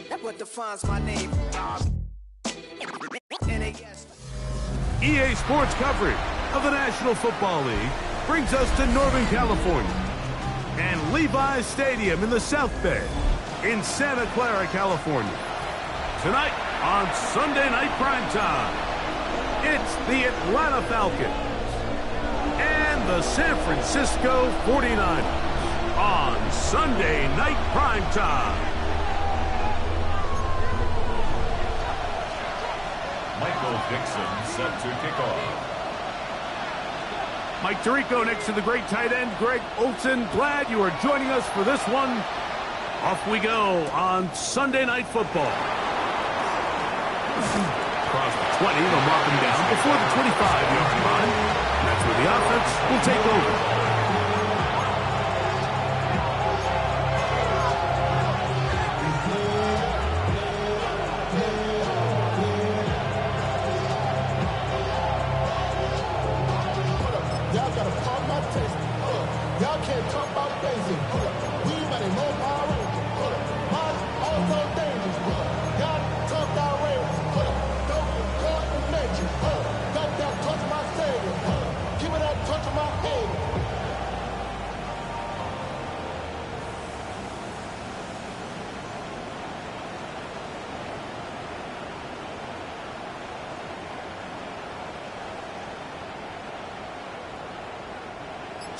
That's what defines my name. EA Sports coverage of the National Football League brings us to Northern California and Levi's Stadium in the South Bay in Santa Clara, California. Tonight on Sunday Night Primetime, it's the Atlanta Falcons and the San Francisco 49ers on Sunday Night Primetime. Michael Dixon set to kick off. Mike Tirico next to the great tight end, Greg Olson. Glad you are joining us for this one. Off we go on Sunday Night Football. Across the 20, they'll mark him down before the 25-yard line. And that's where the offense will take over.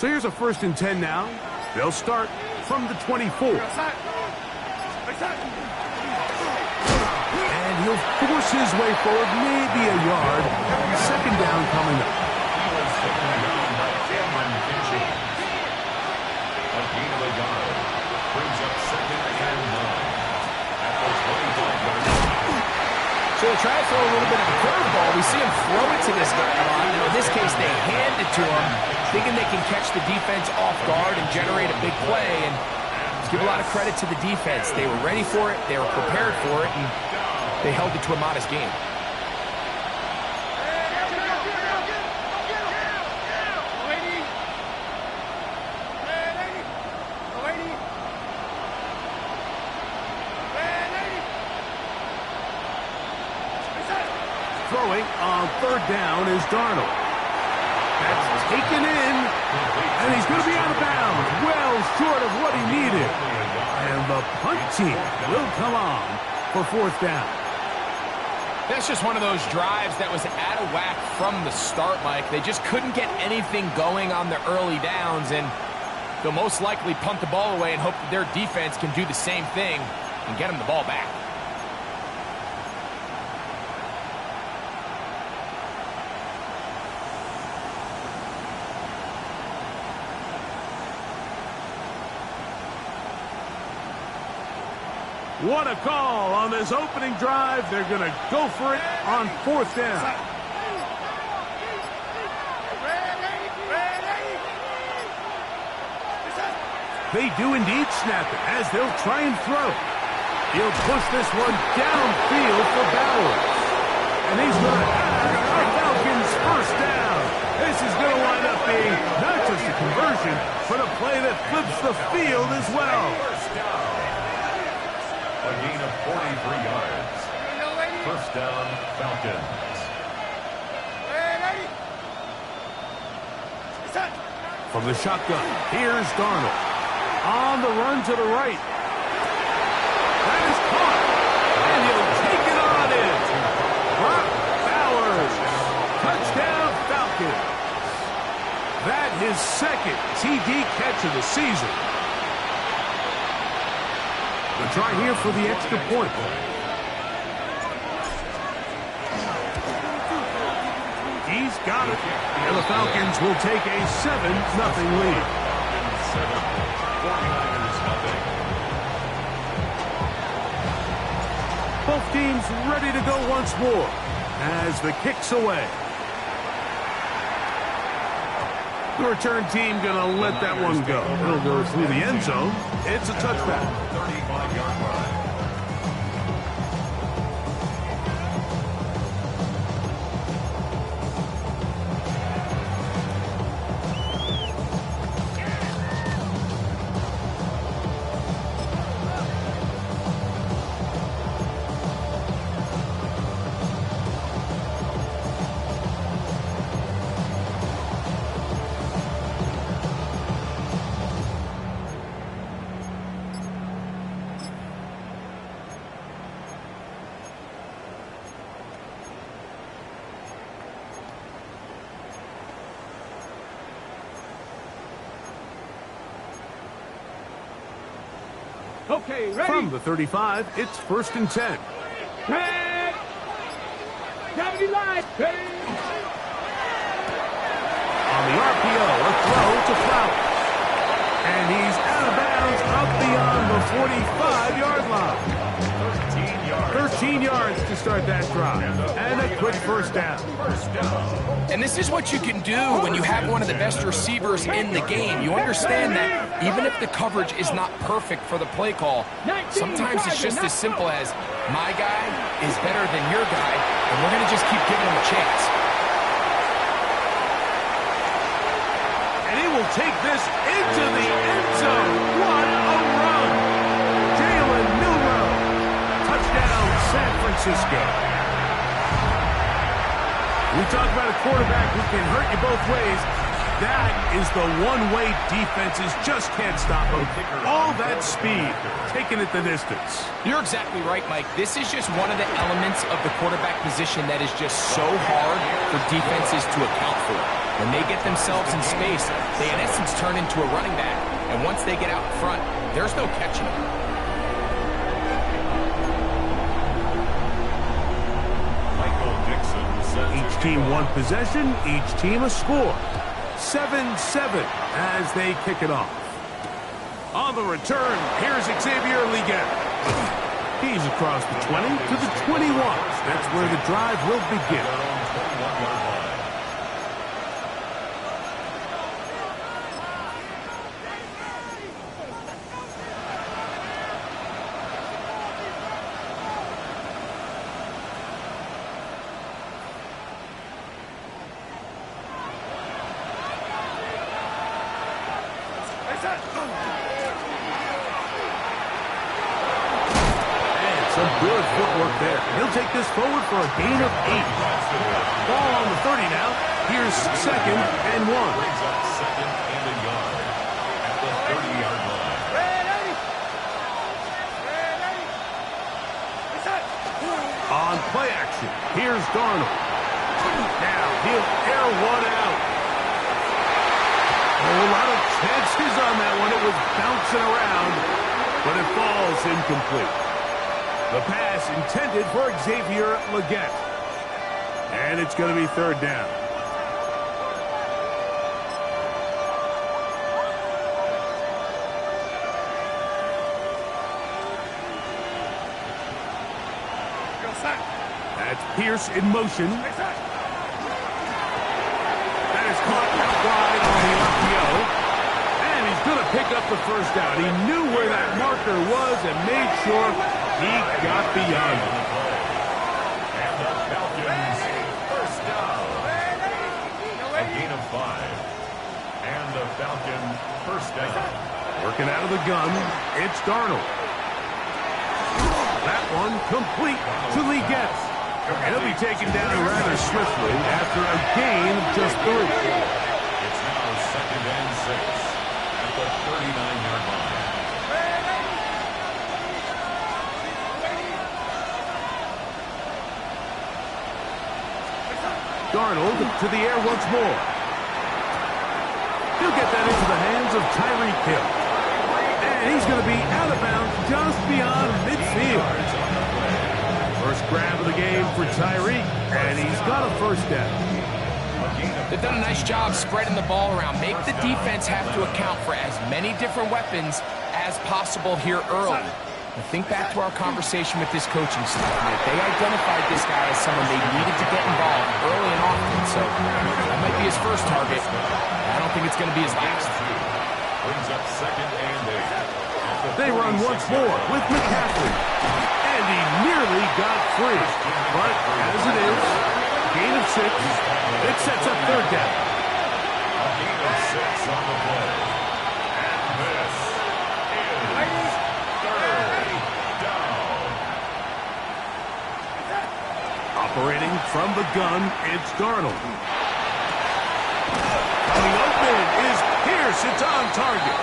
So here's a 1st and 10 now. They'll start from the 24. And he'll force his way forward, maybe a yard. 2nd down coming up. A gain of a yard brings up 2nd and 9 at the 25-yard line. So they try to throw a little bit of a curveball. We see him throw it to this guy. Now, in this case, they hand it to him, thinking they can catch the defense off guard and generate a big play. And let's give a lot of credit to the defense. They were ready for it, they were prepared for it, and they held it to a modest game. Throwing on 3rd down is Darnold. That's taken in, and he's going to be out of bounds, well short of what he needed. And the punt team will come on for 4th down. That's just one of those drives that was out of whack from the start, Mike. They just couldn't get anything going on the early downs, and they'll most likely punt the ball away and hope that their defense can do the same thing and get them the ball back. What a call on this opening drive. They're going to go for it on 4th down. They do indeed snap it as they'll try and throw. He'll push this one downfield for Bowers. And he's going to have a Falcons 1st down. This is going to wind up being not just a conversion, but a play that flips the field as well. A gain of 43 yards. 1st down, Falcons. From the shotgun, here's Darnold. On the run to the right. That is caught. And he'll take it on in. Brock Bowers. Touchdown, Falcons. That his 2nd TD catch of the season. We'll try here for the extra point. He's got it. And the Falcons will take a 7-0 lead. 49ers nothing. Both teams ready to go once more as the kick's away. The return team going to let that one go. It'll go through the end zone. It's a touchback. 35-yard line. Okay, ready? From the 35, it's 1st and 10. Red. Gravity line. Ready. On the RPO, a throw to Flowers. And he's out of bounds up beyond the 45-yard line. 13 yards to start that drive. And a quick first down. And this is what you can do when you have one of the best receivers in the game. You understand that even if the coverage is not perfect for the play call, sometimes it's just as simple as my guy is better than your guy, and we're going to just keep giving him a chance. And he will take this into the end zone. What a run! Jalen Milroe. Touchdown, San Francisco. We talk about a quarterback who can hurt you both ways. That is the one-way defenses just can't stop him. All that speed, taking it the distance. You're exactly right, Mike. This is just one of the elements of the quarterback position that is just so hard for defenses to account for. When they get themselves in space, they in essence turn into a running back. And once they get out in front, there's no catching them. Each team one possession, each team a score. 7-7 as they kick it off. On the return, here's Xavier Leggett. He's across the 20 to the 21. That's where the drive will begin. Good footwork there. He'll take this forward for a gain of 8. Ball on the 30 now. Here's 2nd and 1. Brings up 2nd and a yard at the 30-yard line. On play action, here's Darnold. Now he'll air one out. A lot of chances on that one. It was bouncing around, but it falls incomplete. The pass intended for Xavier Leggett. And it's going to be 3rd down. That's Pierce in motion. That is caught out wide on the RPO. And he's going to pick up the first down. He knew where that marker was and made sure he got beyond it. And the Falcons, first down. A gain of 5. And the Falcon, first down. Working out of the gun, it's Darnold. That one complete to Leggett. He'll be taken down rather swiftly after a gain of just 3. It's now 2nd and 6 at the 39-yard line. Darnold to the air once more. He'll get that into the hands of Tyreek Hill. And he's going to be out of bounds just beyond midfield. First grab of the game for Tyreek, and he's got a first down. They've done a nice job spreading the ball around. Make the defense have to account for as many different weapons as possible here early. And think back to our conversation with this coaching staff. They identified this guy as someone they needed to get involved early and often, so that might be his first target. I don't think it's going to be his last. Brings up 2nd and 8. They run once more with McCaffrey. And he nearly got free. But as it is, gain of 6, it sets up 3rd down. A gain of 6 on the play. And this is 3rd down. Operating from the gun, it's Darnold. Coming open is Pierce. It's on target.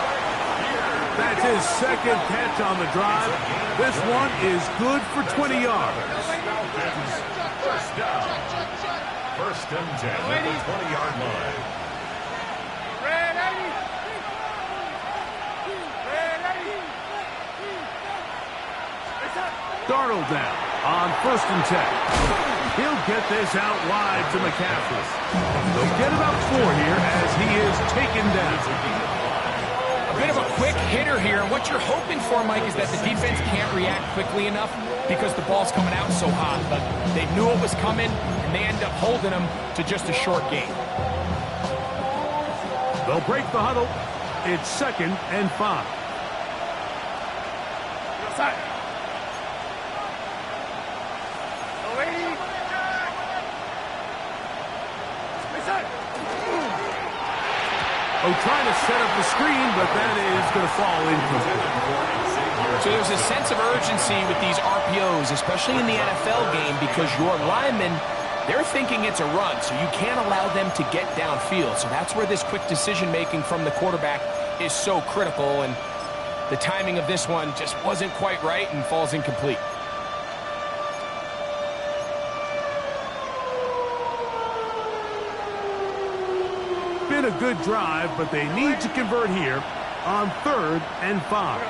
That's his 2nd catch on the drive. This one is good for 20 yards. First down. 1st and 10 at the 20-yard line. Darnold now on 1st and 10. He'll get this out wide to McCaffrey. They'll get about 4 here as he is taken down. A bit of a quick hitter here. What you're hoping for, Mike, is that the defense can't react quickly enough because the ball's coming out so hot. But they knew it was coming, and they end up holding them to just a short gain. They'll break the huddle. It's 2nd and 5. Oh, trying to set up the screen, but that is going to fall incomplete. So there's a sense of urgency with these RPOs, especially in the NFL game, because your linemen, they're thinking it's a run, so you can't allow them to get downfield. So that's where this quick decision-making from the quarterback is so critical, and the timing of this one just wasn't quite right and falls incomplete. Been a good drive, but they need to convert here on 3rd and 5.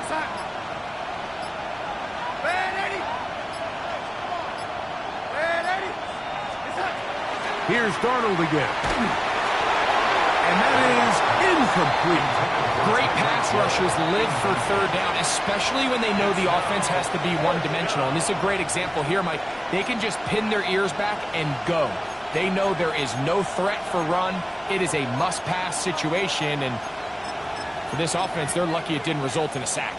Here's Darnold again. And that is incomplete. Great pass rushers live for 3rd down, especially when they know the offense has to be one-dimensional. And this is a great example here, Mike. They can just pin their ears back and go. They know there is no threat for run. It is a must-pass situation, and for this offense, they're lucky it didn't result in a sack.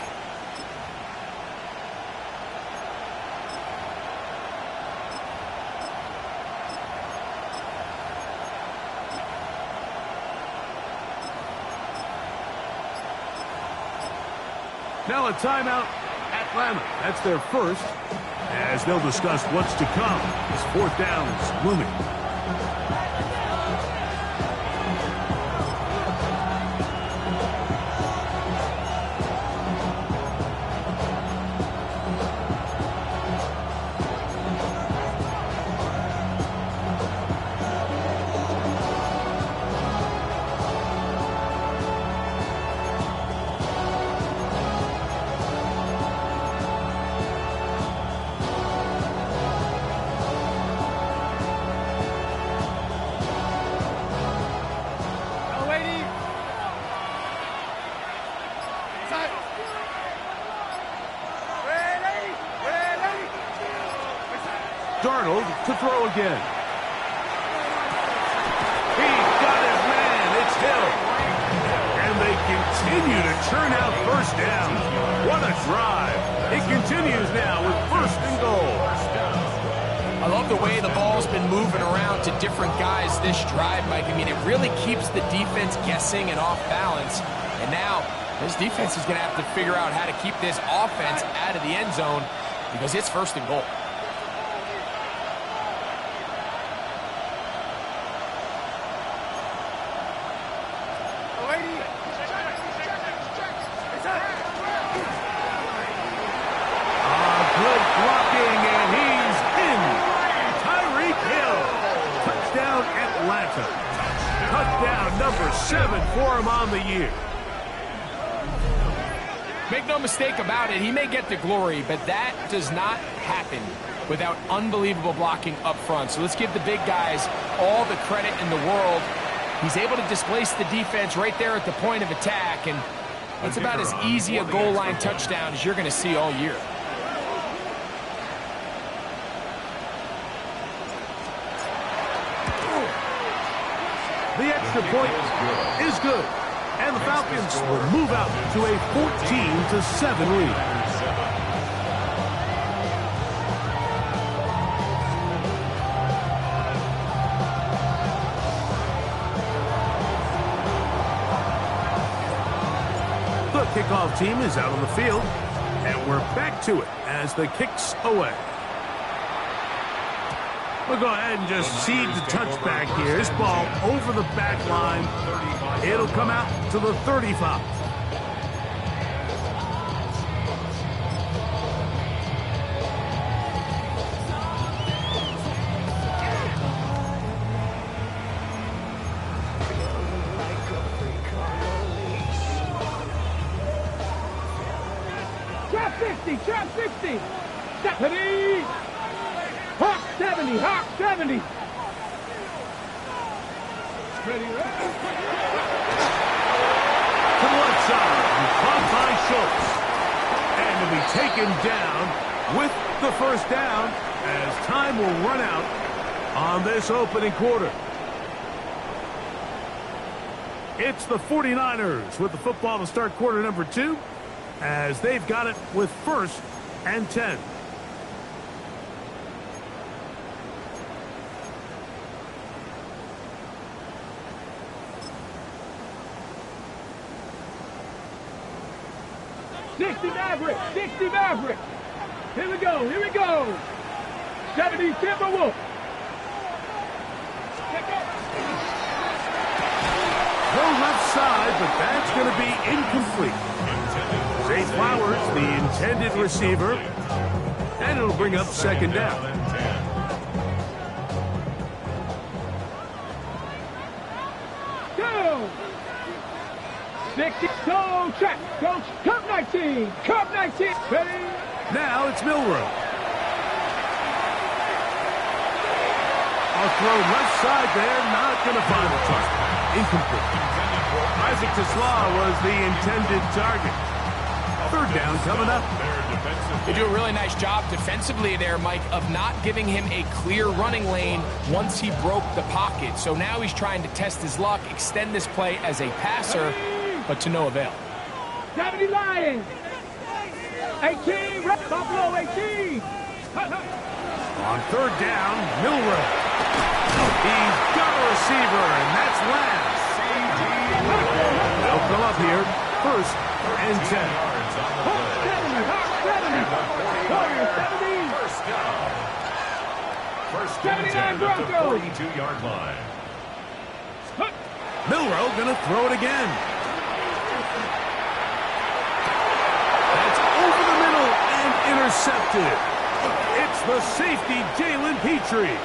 Now a timeout, Atlanta. That's their first, as they'll discuss what's to come as 4th down is looming. Darnold to throw again. He got his man. It's Hill. And they continue to churn out 1st down. What a drive. It continues now with 1st and goal. I love the way the ball's been moving around to different guys this drive, Mike. I mean, it really keeps the defense guessing and off balance. And now this defense is going to have to figure out how to keep this offense out of the end zone because it's 1st and goal. Touchdown number 7 for him on the year. Make no mistake about it, he may get the glory, but that does not happen without unbelievable blocking up front. So let's give the big guys all the credit in the world. He's able to displace the defense right there at the point of attack, and it's about as easy a goal line touchdown as you're going to see all year. The extra point is good, and the Falcons will move out to a 14-7 lead. The kickoff team is out on the field, and we're back to it as the kick's away. We'll go ahead and just seed the touchback here. This ball over the back line. It'll come out to the 35. Trap 60, trap 60. 70. Hawk 70. Hawk 70. Ready, ready. To the left side, caught by Schultz. And to be taken down with the first down as time will run out on this opening quarter. It's the 49ers with the football to start quarter number 2 as they've got it with 1st and 10. Maverick, 60 Maverick. Here we go, here we go. 70 Timberwolf. No left side, but that's going to be incomplete. Zay Flowers, the intended receiver, and it'll bring up second down. Go. 60, go, check, coach, Cup 19, Cup 19, ready? Now it's Milrow. I'll throw left side there, not going to find a target. Incomplete. Isaac Tesla was the intended target. Third down coming up. They do a really nice job defensively there, Mike, of not giving him a clear running lane once he broke the pocket. So now he's trying to test his luck, extend this play as a passer, but to no avail. 70 Lions. 18, Buffalo 18. On third down, Milrow. He's got a receiver, and that's Lance. They'll come up here, 1st and 10. Hawk 70, Hawk 70. Warriors 70. First down. First and 10 at the 42-yard line. Milrow going to throw it again. That's over the middle and intercepted. It's the safety, Jalen Petrie.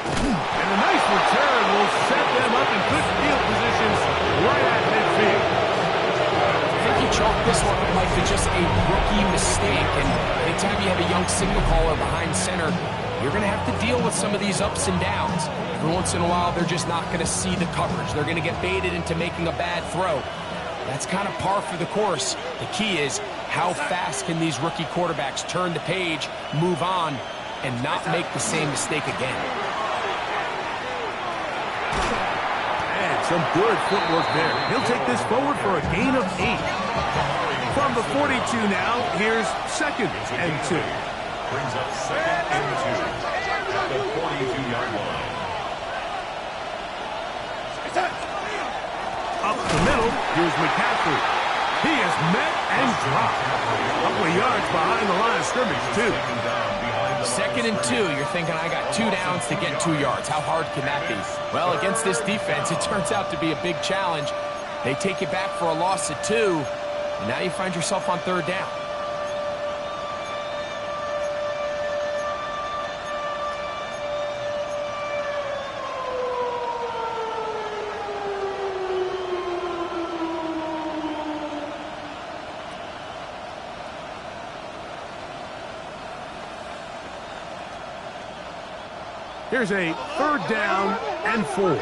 And a nice return will set them up in good field positions right at midfield. I think you chalk this one up, Mike, to just a rookie mistake. And anytime you have a young signal caller behind center, you're going to have to deal with some of these ups and downs. Every once in a while, they're just not going to see the coverage. They're going to get baited into making a bad throw. That's kind of par for the course. The key is how fast can these rookie quarterbacks turn the page, move on, and not make the same mistake again. And some good footwork there. He'll take this forward for a gain of 8. From the 42 now, here's 2nd and 2. Brings up 2nd and 2. The 42-yard line. Up the middle, here's McCaffrey. He is met and dropped. A couple of yards behind the line of scrimmage, too. 2nd and 2, you're thinking, I got 2 downs to get 2 yards. How hard can that be? Well, against this defense, it turns out to be a big challenge. They take it back for a loss of 2, and now you find yourself on 3rd down. Here's a 3rd down and 4.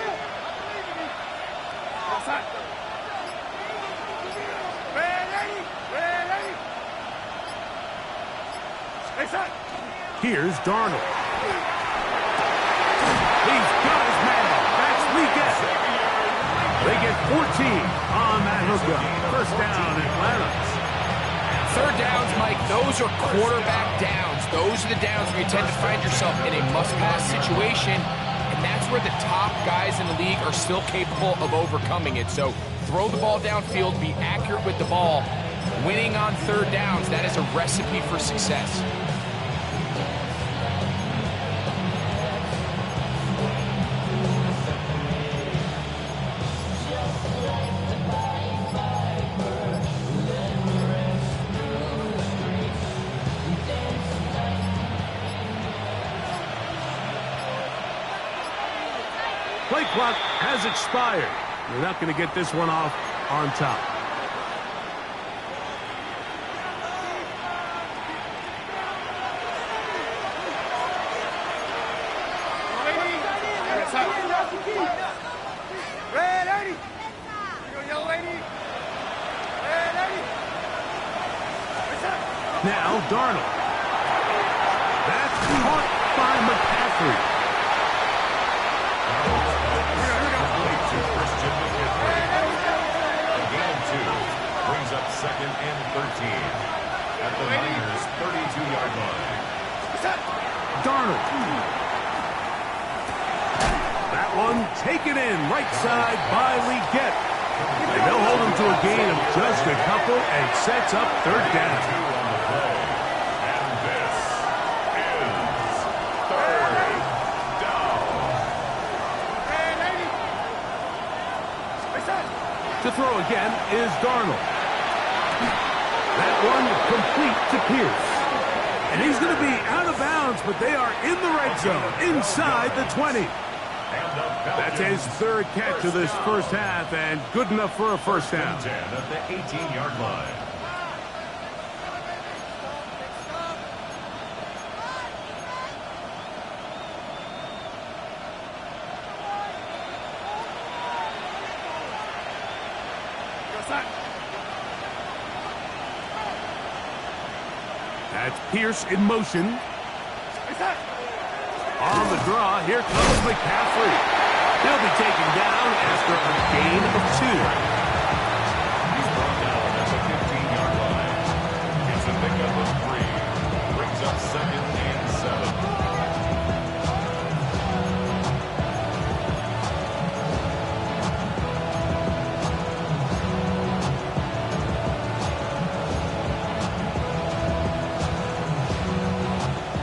Here's Darnold. He's got his man. That's Leggett. They get 14 on that hookup. 1st down, Atlanta. 3rd downs, Mike, those are quarterback downs. Those are the downs where you tend to find yourself in a must-pass situation, and that's where the top guys in the league are still capable of overcoming it. So throw the ball downfield, be accurate with the ball. Winning on 3rd downs, that is a recipe for success. Play clock has expired. You're not going to get this one off on top. Now Darnold. That's caught by McCaffrey. A gain of 2 brings up 2nd and 13 at the Niners' 32-yard line. Darnold. That one taken in right side by Leggett. And they'll hold him to a gain of just a couple and sets up 3rd down. On the play. And this is 3rd down. To throw again is Darnold. That one complete to Pierce. And he's going to be out of bounds, but they are in the red zone, inside the 20. That's his 3rd catch of this first half, and good enough for a first down. 10 at the 18-yard line. That's Pierce in motion. On the draw, here comes McCaffrey. He'll be taken down after a gain of 2. He's brought down at the 15-yard line. It's a pickup of 3. Brings up 2nd and 7.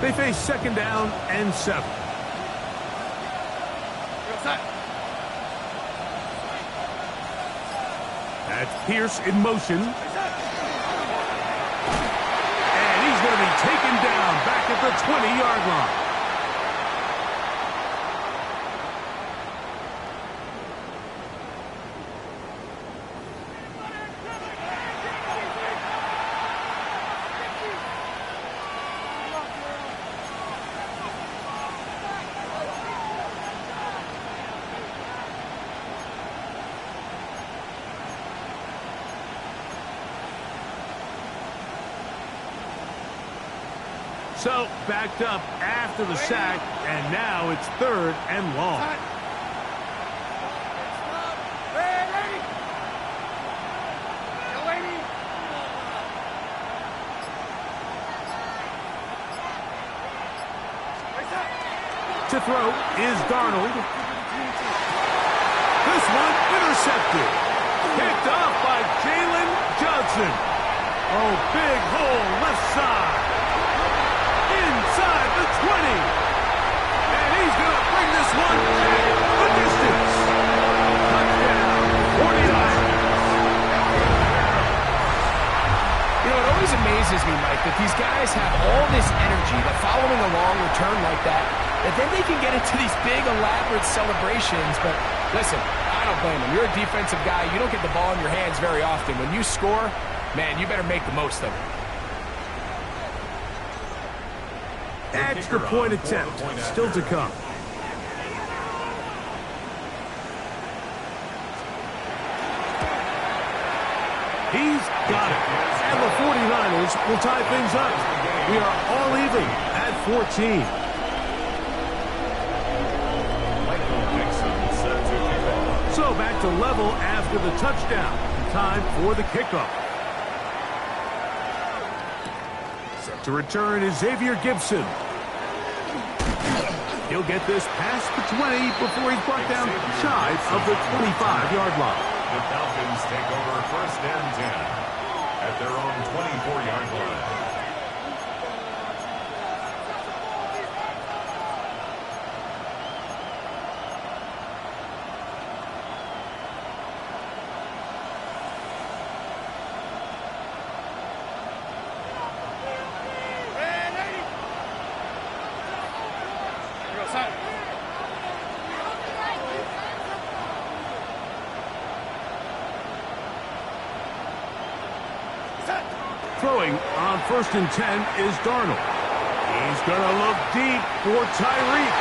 They face 2nd down and 7. That's Pierce in motion. And he's going to be taken down back at the 20-yard line. So, backed up after the sack, and now it's 3rd and long. To throw is Darnold. This one intercepted. Picked off by Jalen Johnson. Oh, big hole left side. Inside the 20. And he's going to bring this one back the distance. Touchdown, 49ers. You know, it always amazes me, Mike, that these guys have all this energy, that following a long return like that then they can get into these big, elaborate celebrations. But listen, I don't blame them. You're a defensive guy. You don't get the ball in your hands very often. When you score, man, you better make the most of it. Extra point attempt still to come. He's got it. And the 49ers will tie things up. We are all even at 14. So back to level after the touchdown. Time for the kickoff. Set to return is Xavier Gibson. He'll get this past the 20 before he's brought down shy of the 25-yard line. The Falcons take over 1st and 10 at their own 24-yard line. Throwing on 1st and 10 is Darnold. He's going to look deep for Tyreek.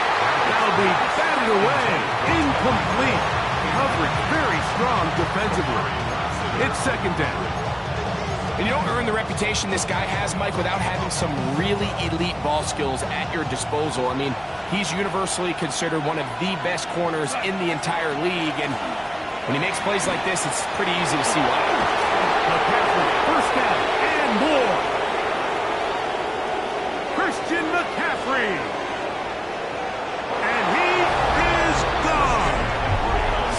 That'll be batted away. Incomplete. Coverage very strong defensively. It's 2nd down. And you don't earn the reputation this guy has, Mike, without having some really elite ball skills at your disposal. I mean, he's universally considered one of the best corners in the entire league, and when he makes plays like this, it's pretty easy to see why. First down and more. Christian McCaffrey. And he is gone.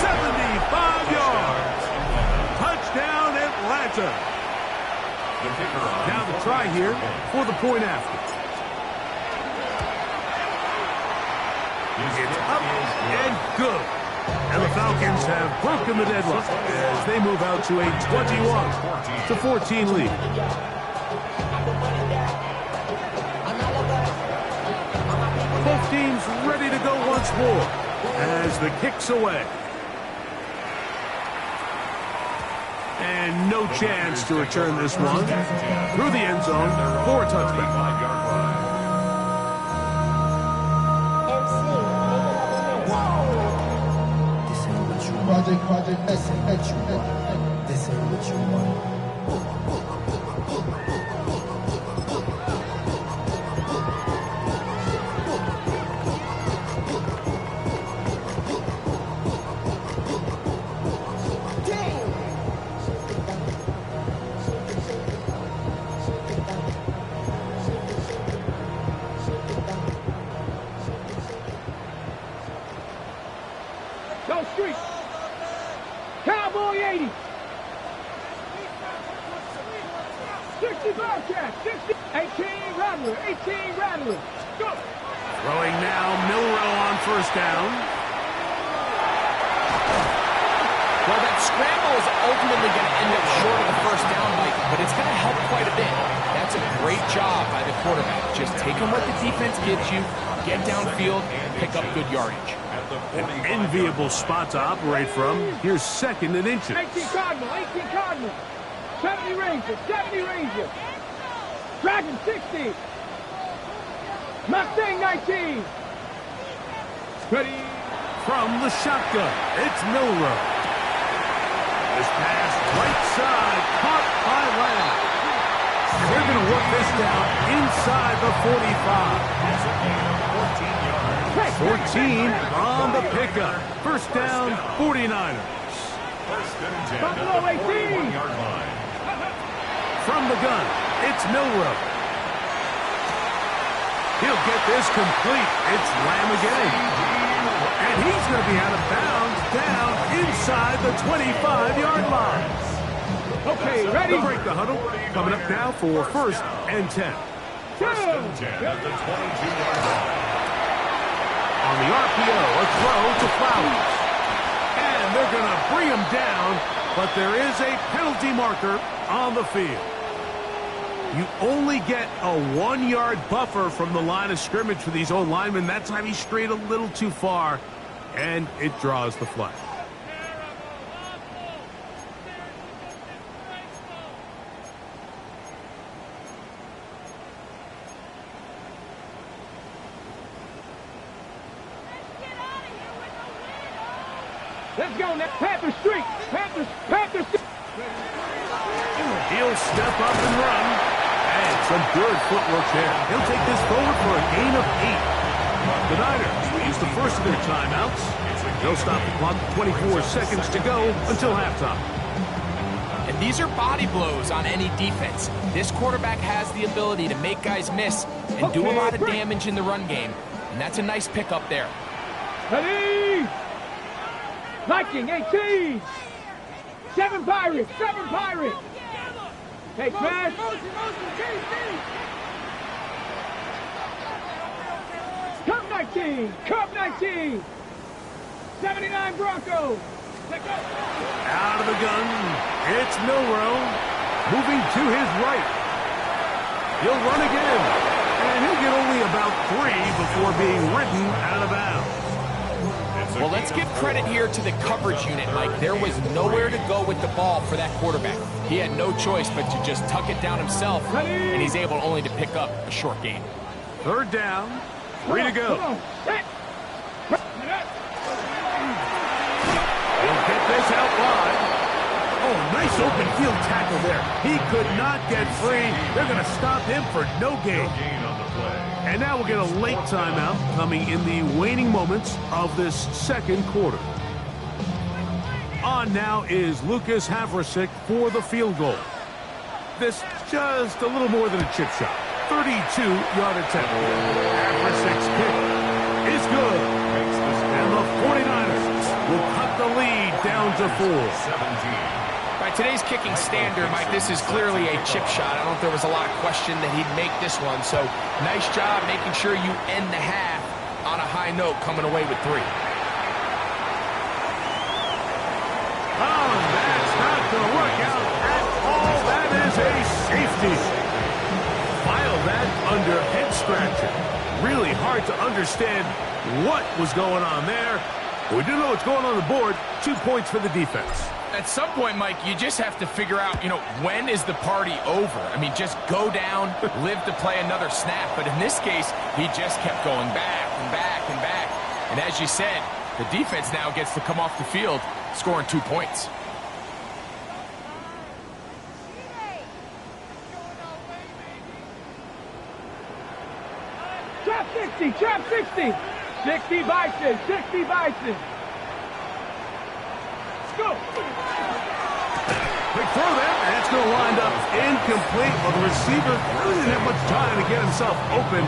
75 yards. Touchdown, Atlanta. Now the try here for the point after. It's up and good. And the Falcons have broken the deadlock as they move out to a 21-14 lead. Both teams ready to go once more as the kick's away. And no chance to return this one through the end zone for a touchback. Project, this ain't what you want. This ain't what you want. Go street. Cowboy 80. 65 catch. 60. 18 Rattler. 18 Rattler. Go. Throwing now, Milrow on first down. Well, that scramble is ultimately going to end up short of the first down, Mike, but it's going to help quite a bit. That's a great job by the quarterback. Just taking what the defense gives you, get downfield, pick up good yardage. An enviable spot to operate from. Here's second and inches. 18 Cardinal. 18 Cardinal. 70 Ranger. 70 Ranger. Dragon 60. Mustang 19. Ready. From the shotgun, it's Milrow. This pass right side, caught by Lamb. And they're going to work this down inside the 45. 14 on the pickup. First down, 49ers. Buffalo 18. From the gun, it's Milrow. He'll get this complete. It's Lamb again. And he's going to be out of bounds down inside the 25-yard line. Okay, ready. They'll break the huddle. Coming up now for first and 10. First and 10 at the 22-yard line. On the RPO, a throw to Flowers. And they're going to bring him down, but there is a penalty marker on the field. You only get a 1-yard buffer from the line of scrimmage for these old linemen. That time he strayed a little too far, and it draws the flag. Let's go now. Panther Street. Panther Street. He'll step up and run. And some good footwork there. He'll take this forward for a gain of 8. The Niners will use the first of their timeouts. They'll stop the clock with 24 seconds to go until halftime. And these are body blows on any defense. This quarterback has the ability to make guys miss and do a lot of damage in the run game. And that's a nice pickup there. Ready. Viking 18. 7 Pirates. 7 Pirates. Hey, Crash. Cup 19. Cup 19. 79 Broncos. Out of the gun, it's Milrow. Moving to his right. He'll run again. And he'll get only about 3 before being ridden out of bounds. Well, let's give credit here to the coverage unit, Mike. There was nowhere to go with the ball for that quarterback. He had no choice but to just tuck it down himself, and he's able only to pick up a short gain. Third down, 3 to go. He'll get this out wide. Oh, Nice open field tackle there. He could not get free. They're going to stop him for no gain. No gain on the play. And now we'll get a late timeout coming in the waning moments of this second quarter. On now is Lucas Havrasik for the field goal. This just a little more than a chip shot. 32-yard attempt. Havrasik's kick is good. And the 49ers will cut the lead down to 4. 17. By today's kicking standard, Mike, this is clearly a chip shot. I don't think there was a lot of question that he'd make this one. So nice job making sure you end the half on a high note, coming away with 3. Oh, that's not going to work out at all. That is a safety. File that under head scratcher. Really hard to understand what was going on there. We do know what's going on the board. 2 points for the defense. At some point, Mike, you just have to figure out, when is the party over? I mean, just go down, live to play another snap. But in this case, he just kept going back and back and back. And as you said, the defense now gets to come off the field, scoring 2 points. Trap 60, trap 60. 60 Bison, 60 Bison. Go. Quick throw there, and it's going to wind up incomplete. Well, the receiver really didn't have much time to get himself open,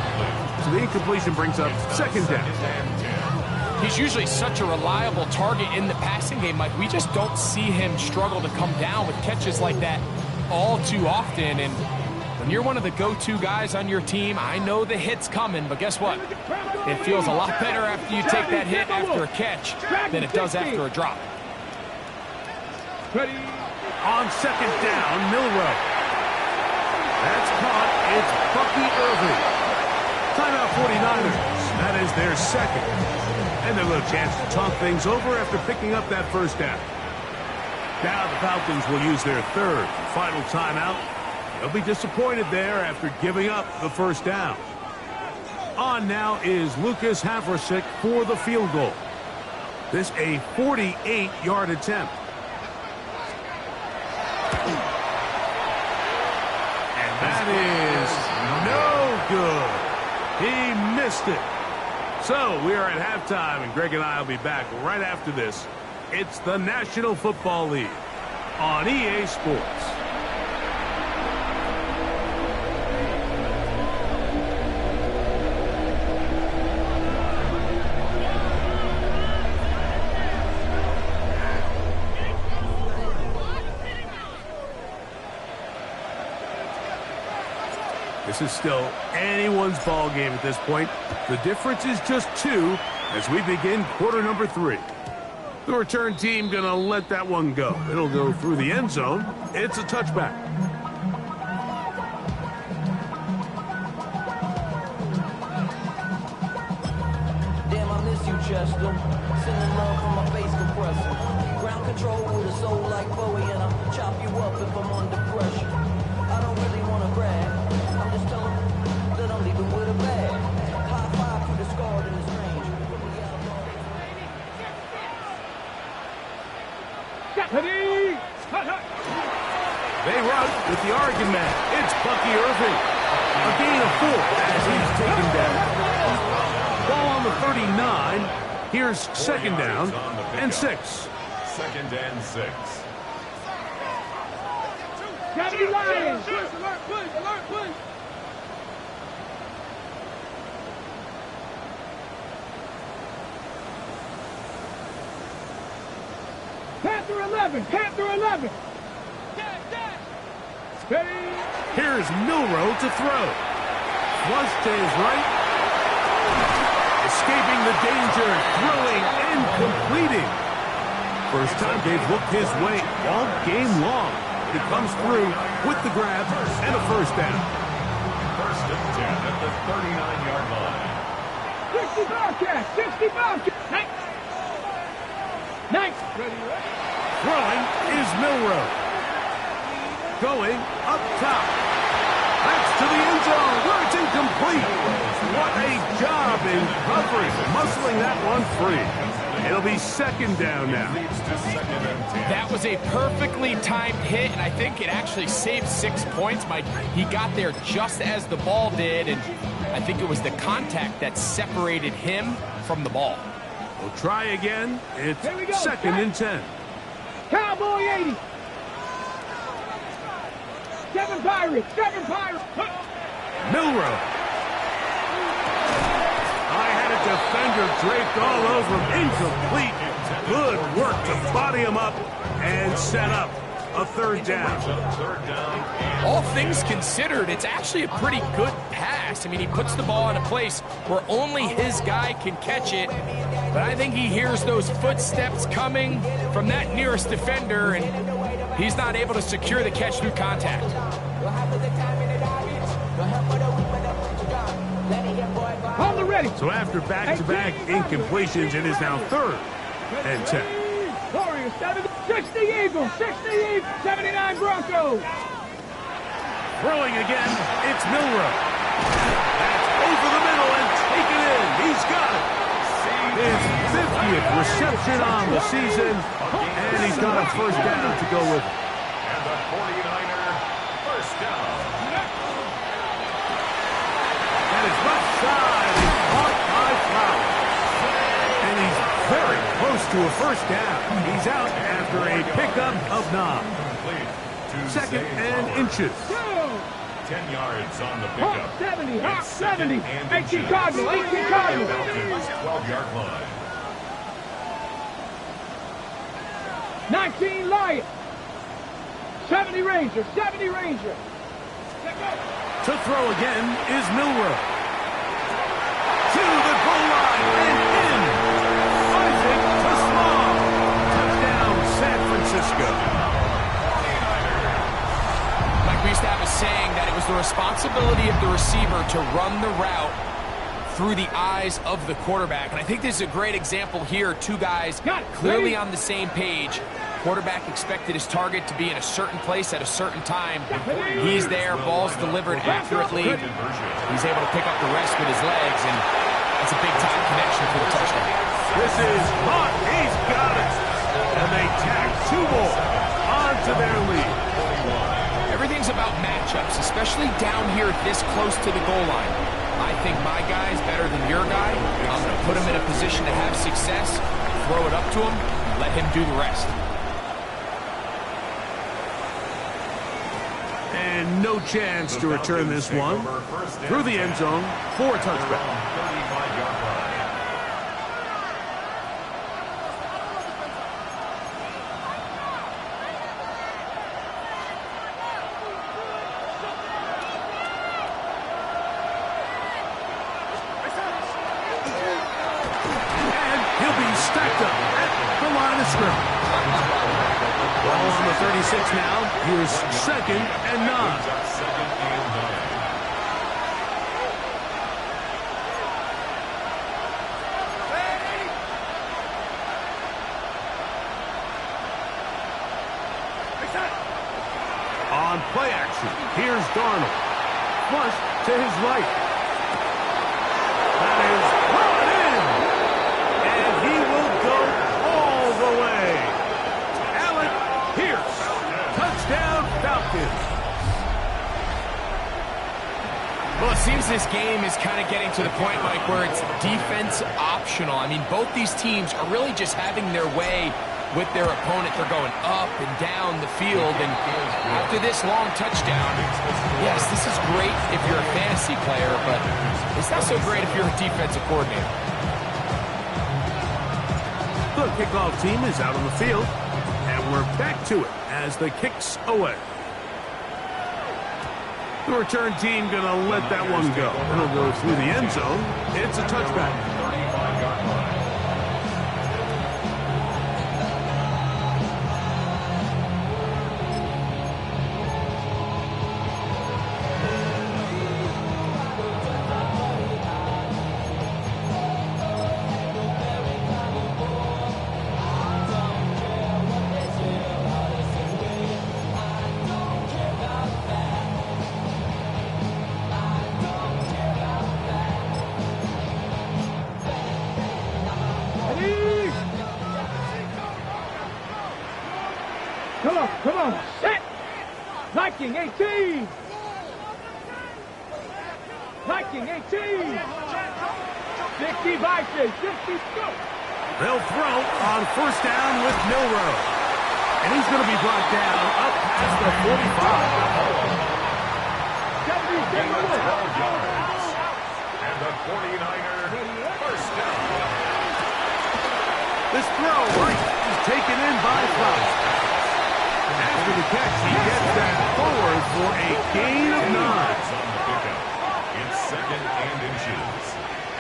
so the incompletion brings up second down. He's usually such a reliable target in the passing game, Mike. We just don't see him struggle to come down with catches like that all too often. And when you're one of the go-to guys on your team, I know the hit's coming, but guess what? It feels a lot better after you take that hit after a catch than it does after a drop. Ready. On second down, Milroe. That's caught. It's Bucky Irving. Timeout 49ers. That is their second. And a little chance to talk things over after picking up that first down. Now the Falcons will use their third and final timeout. They'll be disappointed there after giving up the first down. On now is Lucas Havrasik for the field goal. This a 48-yard attempt. And that is no good. He missed it. So we are at halftime, and Greg and I will be back right after this. It's the National Football League on EA Sports. This is still anyone's ball game at this point. The difference is just 2 as we begin quarter number 3. The return team gonna let that one go. It'll go through the end zone. It's a touchback. Damn, I miss you, Chester. Sending love from my face compressor. Ground control with a soul like Bowie, and I'll chop you up if I'm under pressure. I don't really want to brag. I'm just telling that I'm leaving with a bag. High five to the scarred and the strange. Ready. They run with the Oregon man. It's Bucky Irving. A gain of 4 as he's taken down. Ball on the 39. Here's second down and 6. Second and 6. Gravity Lions. Alert, push, alert, push. Panther 11, Panther 11. Ready. Here's Milroe to throw. Flush to his right. Escaping the danger, throwing and completing. First time they've looked his way all game long. He comes through with the grab and a first down. First and 10 at the 39-yard line. 60 Bobcats, 60 Bobcats. Nice. Ready. Throwing is Milroe. Going up top. That's to the end zone where it's incomplete. What a job in covering, muscling that one free. It'll be second down now. That was a perfectly timed hit, and I think it actually saved 6 points, Mike. He got there just as the ball did, and I think it was the contact that separated him from the ball. We'll try again. It's second and 10. Cowboy 80. 7 Pirates. 7 Pirates. Milrow. I had a defender draped all over him. Incomplete. Good work to body him up and set up a third down. All things considered, it's actually a pretty good pass. I mean, he puts the ball in a place where only his guy can catch it. But I think he hears those footsteps coming from that nearest defender, and he's not able to secure the catch through contact. On the ready. So after back-to-back incompletions, it is now third and 10. Warriors 60 Eagles. 60 Eagles. 79 Broncos. Throwing again, it's Milrow. That's over the middle and taken in. He's got it. His 50th reception on the season, and he's got a first down to go with it. And the 49er first down. And his left side is caught by Flowers. And he's very close to a first down. He's out after a pickup of 9. Second and inches. 10 yards on the pickup. Hawk 70. Hawk It's second 70. and 18 inches. Cardinals. 18 Cardinals. Falcons 12-yard line. 19 Lions. 70 Rangers. 70 Rangers. To throw again is Milrow. To the goal line and in. Isaac to Small. Touchdown, San Francisco. Like we used to have a saying that it was the responsibility of the receiver to run the route through the eyes of the quarterback. And I think this is a great example here. Two guys clearly on the same page. Quarterback expected his target to be in a certain place at a certain time. He's there, ball's delivered accurately. He's able to pick up the rest with his legs, and that's a big-time connection for the touchdown. This is hot. He's got it. And they tack 2 more onto their lead. Everything's about matchups, especially down here this close to the goal line. I think my guy's better than your guy. I'm going to put him in a position to have success, throw it up to him, let him do the rest. And no chance to return this one through the end zone for a touchback. 35-yard line. And he'll be stacked up at the line of scrimmage. Ball on the 36 now. Here's second and 9. Second and 9. On play action, here's Darnold. Flush to his right. That is brought in. And he will go all the way. Alec Pierce. Touchdown Falcons. Well, it seems this game is kind of getting to the point, Mike, where it's defense optional. I mean, both these teams are really just having their way with their opponent. They're going up and down the field, and after this long touchdown, yes, this is great if you're a fantasy player, but it's not so great if you're a defensive coordinator. The kickoff team is out on the field, and we're back to it as the kick's away. The return team gonna let that one go. It'll go through the end zone. It's a touchback. 35-yard line. Come on, set. Liking 18. Liking 18. 60 vices, 60 scopes. They'll throw on first down with Milrow. And he's going to be brought down up past the 45. 12 yards. And the 49er first down. This throw right is taken in by Flowers. After the catch, he gets that forward for a gain of 9. On the pickup. It's second and inches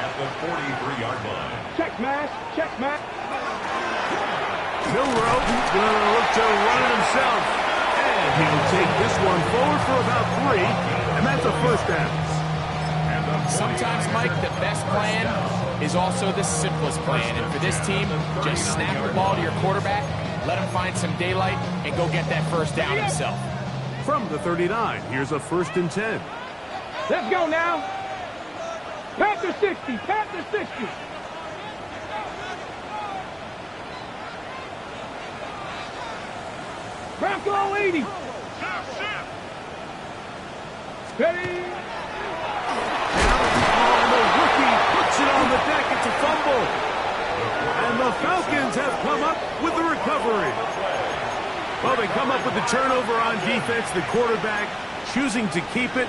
at the 43-yard line. Check mash, check mash. Milrow going to look to run it himself. And he'll take this one forward for about 3, and that's a first down. Sometimes, Mike, the best plan is also the simplest plan. And for this team, just snap the ball to your quarterback, let him find some daylight, and go get that first down himself. From the 39, here's a 1st and 10. Let's go now. Panther 60, Panther 60. Bronco 80. Ready. And the rookie puts it on the deck. It's a fumble. And the Falcons have come up with the recovery. Well, they come up with the turnover on defense. The quarterback choosing to keep it,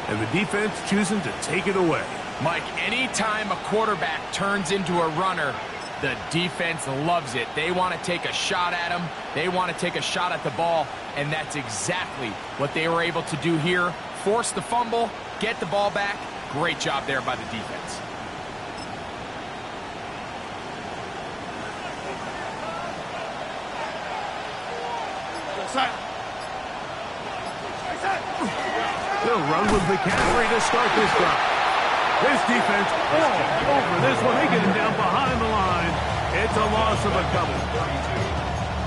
and the defense choosing to take it away. Mike, anytime a quarterback turns into a runner, the defense loves it. They want to take a shot at him. They want to take a shot at the ball, and that's exactly what they were able to do here. Force the fumble, get the ball back. Great job there by the defense. They'll run with McCaffrey to start this drive. This defense all over this one. They get it down behind the line. It's a loss of a couple.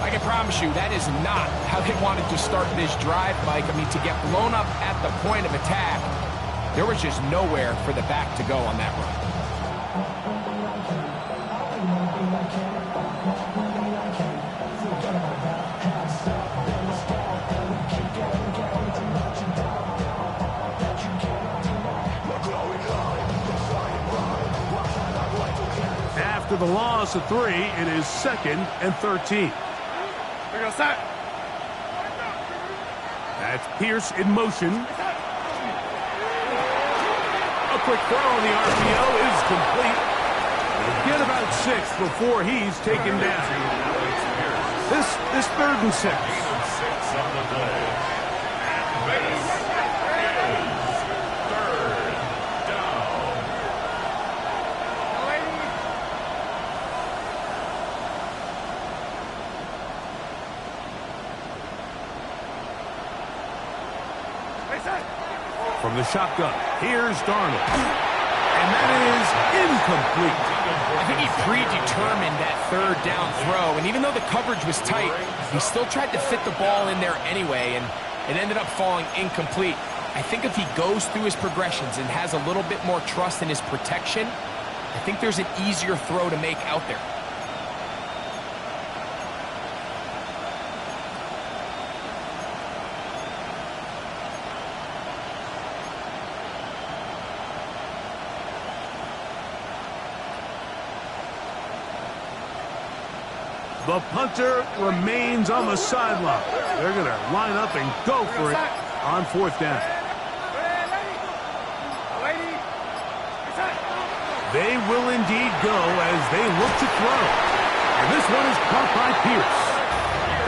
I can promise you that is not how they wanted to start this drive, Mike. I mean, to get blown up at the point of attack, there was just nowhere for the back to go on that run. After the loss of 3, it is 2nd and 13. That's Pierce in motion. A quick throw on the RPO is complete. He'll get about 6 before he's taken down. This 3rd and 6. 6 on the play. And this is 3rd down. From the shotgun, here's Darnold. And that is incomplete. I think he predetermined that 3rd down throw, and even though the coverage was tight, he still tried to fit the ball in there anyway, and it ended up falling incomplete. I think if he goes through his progressions and has a little bit more trust in his protection, I think there's an easier throw to make out there. The punter remains on the sideline. They're going to line up and go for it on 4th down. They will indeed go as they look to throw. And this one is caught by Pierce.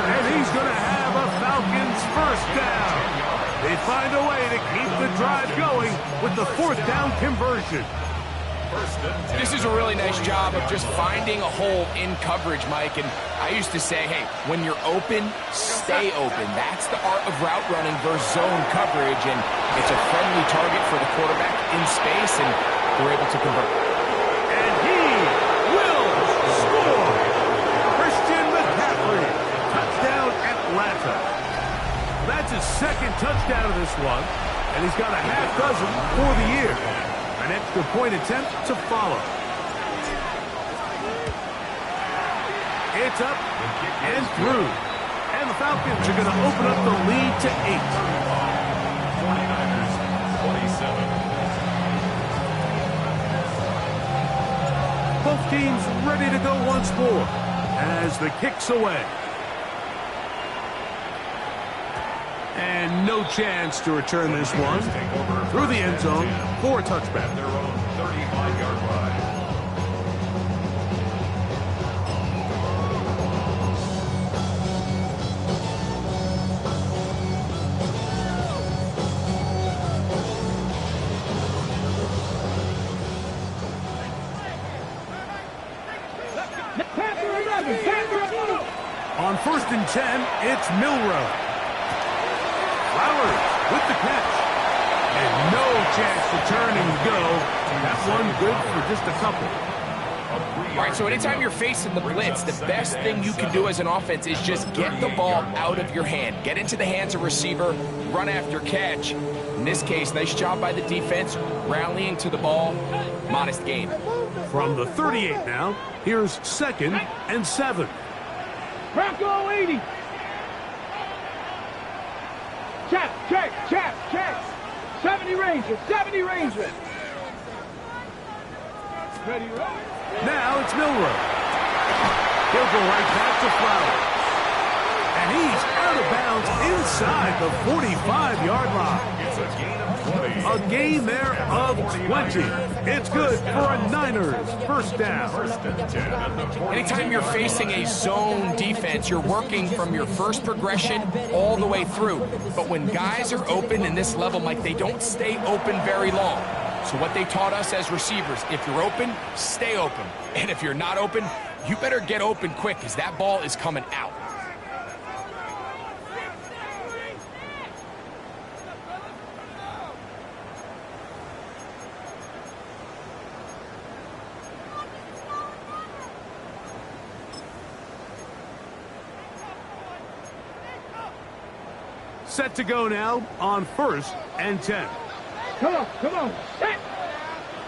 And he's going to have a Falcons first down. They find a way to keep the drive going with the 4th down conversion. This is a really nice job of just finding a hole in coverage, Mike. And I used to say, hey, when you're open, stay open. That's the art of route running versus zone coverage. And it's a friendly target for the quarterback in space, and they're able to convert. And he will score. Christian McCaffrey, touchdown Atlanta. That's his 2nd touchdown of this one, and he's got a half dozen for the year. An extra point attempt to follow. It's up and through. And the Falcons are going to open up the lead to 8. 49ers, 27. Both teams ready to go once more as the kick's away. And no chance to return this one through the end zone for a touchback. Their own 35-yard line. On 1st and 10, it's Milroe. Flowers with the catch. And no chance to turn and go. That one good for just a couple. All right, so anytime you're facing the blitz, the best thing you can do as an offense is just get the ball out of your hand. Get into the hands of receiver, run after catch. In this case, nice job by the defense, rallying to the ball. Modest gain. From the 38 now, here's 2nd and 7. Bronco 80. Check. 70 Rangers. Ready, right? Now it's Milroe. He'll go right back to Flowers. And he's out of bounds inside the 45-yard line. It's a gain of 20. A gain there of 20. It's good for a Niners first down. 1st and 10 at the 42. Anytime you're facing a zone defense, you're working from your first progression all the way through. But when guys are open in this level, Mike, they don't stay open very long. So what they taught us as receivers, if you're open, stay open. And if you're not open, you better get open quick because that ball is coming out. Set to go now on 1st and 10. Come on. Set.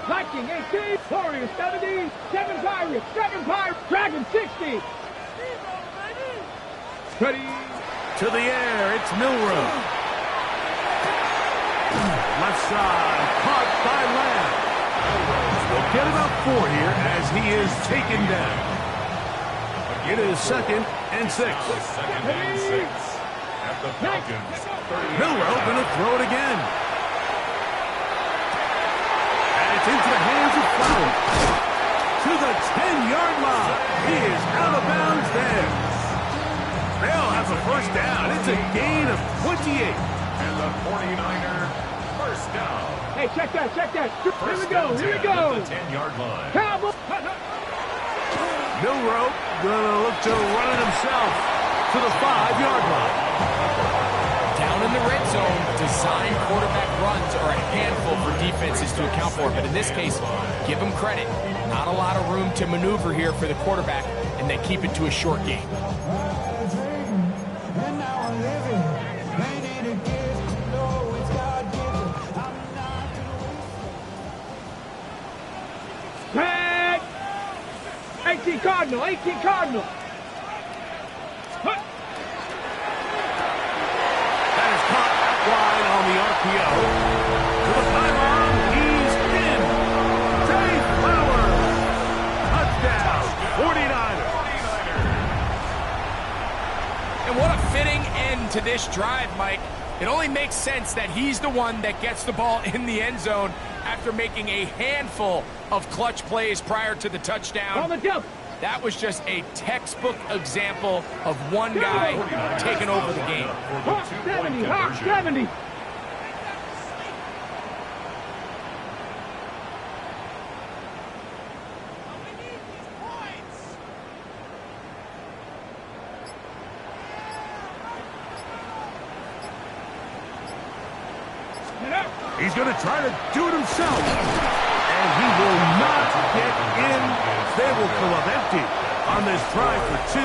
Viking 18. Warriors 70. 7 Pirates. Dragon 60. Ready. To the air, it's Milroe. Left side, caught by Lamb. Will get about 4 here as he is taken down. It is 2nd and 6. 2nd and 6 at the Falcons. Milroe going to throw it again. And it's into the hands of Flowers. To the 10-yard line. He is out of bounds there. They'll have a first down. It's a gain of 28. And the 49er first down. Hey, check that. Here we go. At the 10-yard line. Cowboy. Milroe going to look to run it himself to the 5-yard line. Down in the red zone, design quarterback runs are a handful for defenses to account for. But in this case, give them credit. Not a lot of room to maneuver here for the quarterback, and they keep it to a short game. Red. 18 Cardinal. That is caught wide on the RPO. To the pylon, he's in. Dave Flowers. Touchdown, 49ers. And what a fitting end to this drive, Mike. It only makes sense that he's the one that gets the ball in the end zone after making a handful of clutch plays prior to the touchdown. On the jump. That was just a textbook example of one guy taking over the game. Hawk 70. He's going to try to do it himself. And he will not get in. They will pull up empty on this try for 2.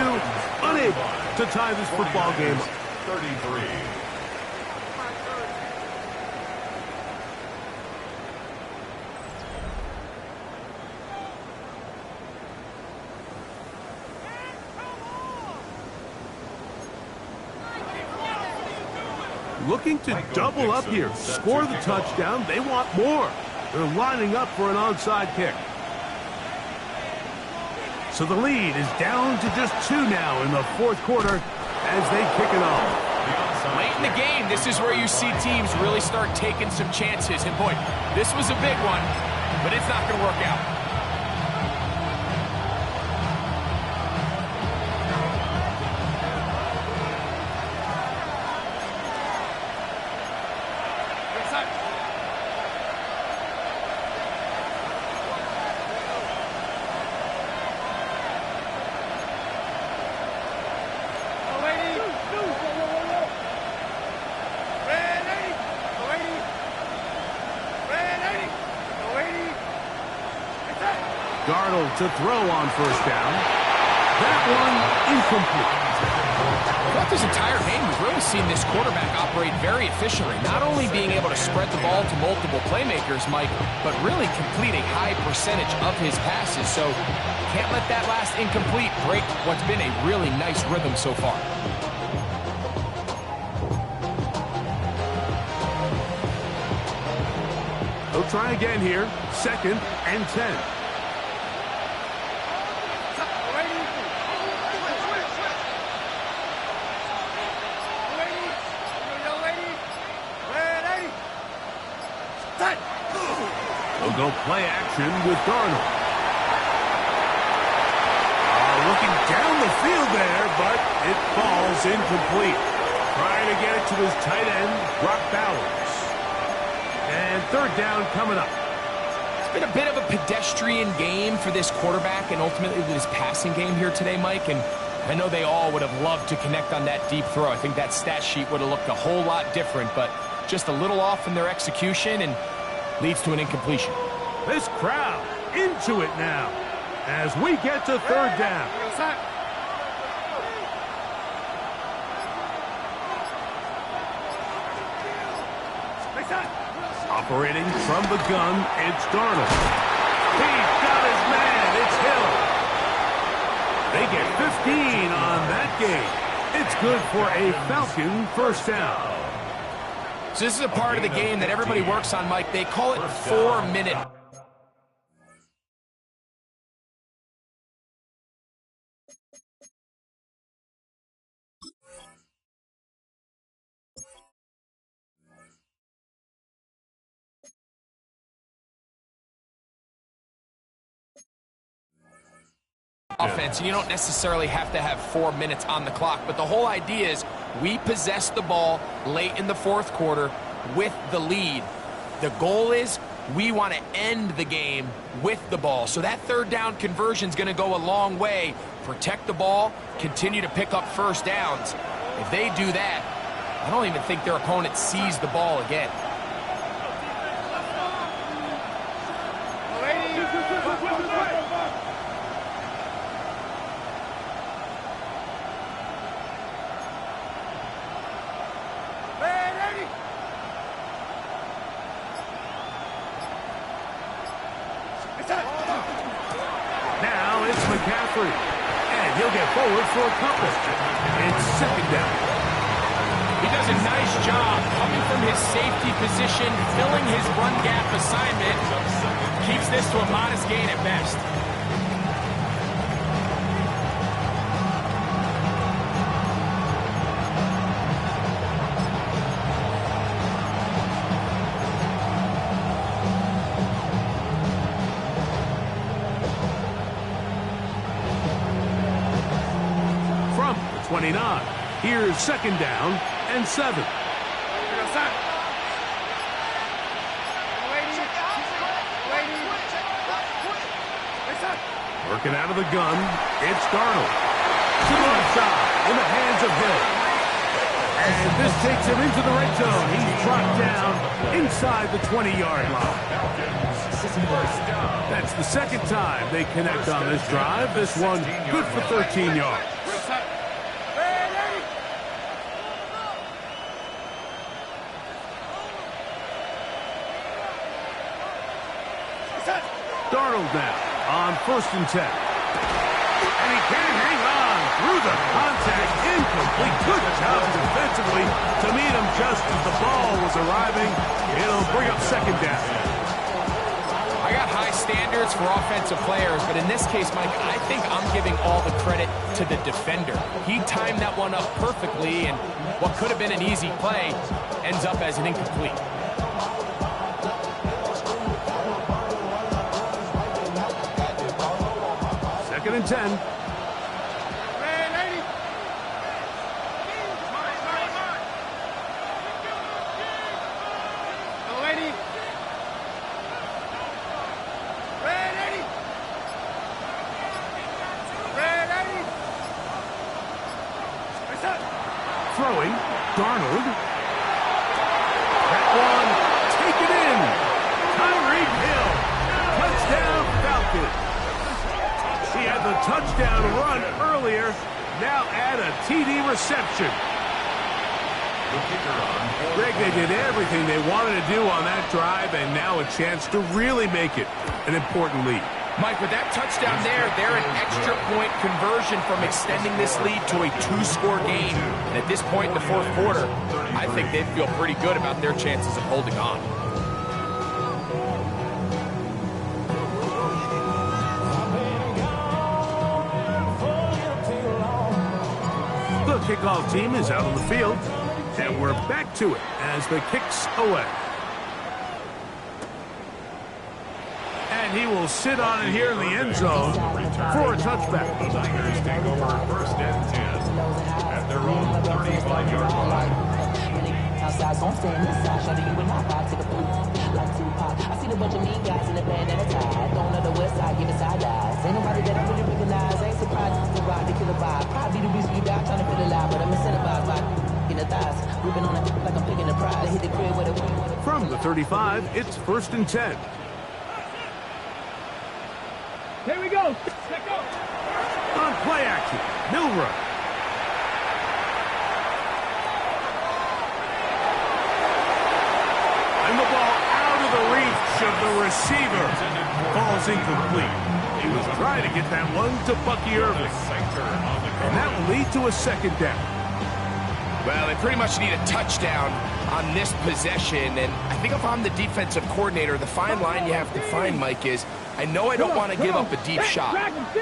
Unable to tie this football game. 33. looking to double up here. Score the touchdown. They want more. They're lining up for an onside kick. So the lead is down to just 2 now in the fourth quarter as they kick it off. Late in the game, this is where you see teams really start taking some chances. And boy, this was a big one, but it's not going to work out. To throw on first down. That one incomplete. Throughout this entire game, we've really seen this quarterback operate very efficiently, not only being able to spread the ball to multiple playmakers, Mike, but really complete a high percentage of his passes. So can't let that last incomplete break what's been a really nice rhythm so far. They'll try again here. 2nd and 10. They'll go play action with Darnold. Looking down the field there, but it falls incomplete. Trying to get it to his tight end, Brock Bowers. And 3rd down coming up. It's been a bit of a pedestrian game for this quarterback and ultimately this passing game here today, Mike. And I know they all would have loved to connect on that deep throw. I think that stat sheet would have looked a whole lot different, but just a little off in their execution and leads to an incompletion. This crowd into it now as we get to 3rd down. Operating from the gun, it's Darnold. He's got his man. It's Hill. They get 15 on that game. It's good for a Falcon first down. So this is a part of the game that everybody works on, Mike. They call it 4-minute. Offense, and you don't necessarily have to have 4 minutes on the clock, but the whole idea is we possess the ball late in the fourth quarter with the lead. The goal is we want to end the game with the ball. So that 3rd down conversion is going to go a long way. Protect the ball, continue to pick up first downs. If they do that, I don't even think their opponent sees the ball again. And he'll get forward for a couple. It's 2nd down. He does a nice job coming from his safety position, filling his run gap assignment. Keeps this to a modest gain at best. From the 29. Here's 2nd down and 7. Working out of the gun, it's Darnold. To the left side, in the hands of Hill. And this takes him into the red zone. He's dropped down inside the 20-yard line. That's the 2nd time they connect on this drive. This one good for 13 yards. Darnold now on 1st and 10. And he can't hang on. through the contact, incomplete. Good job defensively to meet him just as the ball was arriving. It'll bring up second down. I got high standards for offensive players, but in this case, Mike, I think I'm giving all the credit to the defender. He timed that one up perfectly, and what could have been an easy play ends up as an incomplete. Second and 10. Throwing, Darnold. That one, take it in. Tyreek Hill, touchdown Falcons. He had the touchdown run earlier, now add a TD reception. Greg, they did everything they wanted to do on that drive, and now a chance to really make it an important lead. Mike, with that touchdown there, they're an extra point conversion from extending this lead to a 2-score game. And at this point in the fourth quarter, I think they feel pretty good about their chances of holding on. The kickoff team is out on the field, and we're back to it as the kick's away. And he will sit on it here in the end zone for a touchback. The Niners take over first and 10 at their own 35-yard line. Outside, gon' stay inside, show you and I take a boot like Tupac. I see the bunch of mean guys in the band and a tie. Going to the west side, giving side eyes. Ain't nobody that I really recognize. Ain't surprised to rock the killer vibe. Probably the reason you die trying to feel alive, but I'm incentivized by in the thighs. Ripping on it like I'm picking a prize. They hit the crib with it. From the 35, it's first and 10. Here we go. On play action, Milrow. And the ball out of the reach of the receiver. Ball's incomplete. He was trying to get that one to Bucky Irving. And that will lead to a second down. Well, they pretty much need a touchdown on this possession, and I think if I'm the defensive coordinator, the fine line you have to find, Mike, is I know I don't want to give up a deep shot,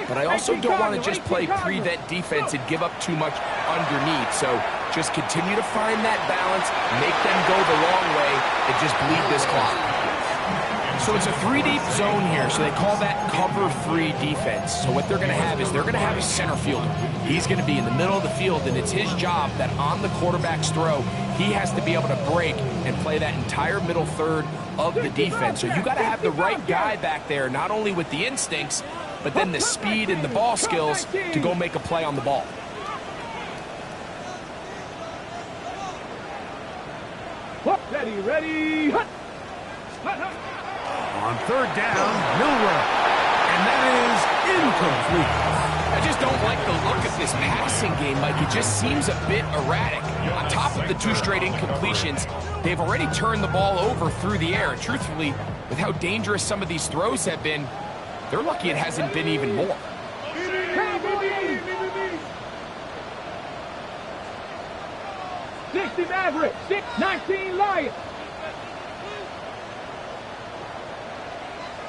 but I also don't want to just play prevent defense and give up too much underneath. So just continue to find that balance, make them go the long way, and just bleed this clock. So it's a 3-deep zone here, so they call that cover 3 defense. So what they're going to have is they're going to have a center fielder. He's going to be in the middle of the field, and it's his job that on the quarterback's throw, he has to be able to break and play that entire middle third of the defense. So you got to have the right guy back there, not only with the instincts, but then the speed and the ball skills to go make a play on the ball. Ready, hut. On third down, Milrow. And that is incomplete. I just don't like the look of this passing game, Mike. It just seems a bit erratic. On top of the 2 straight incompletions, they've already turned the ball over through the air. And truthfully, with how dangerous some of these throws have been, they're lucky it hasn't been even more. 60 Maverick, 6-19 Lions.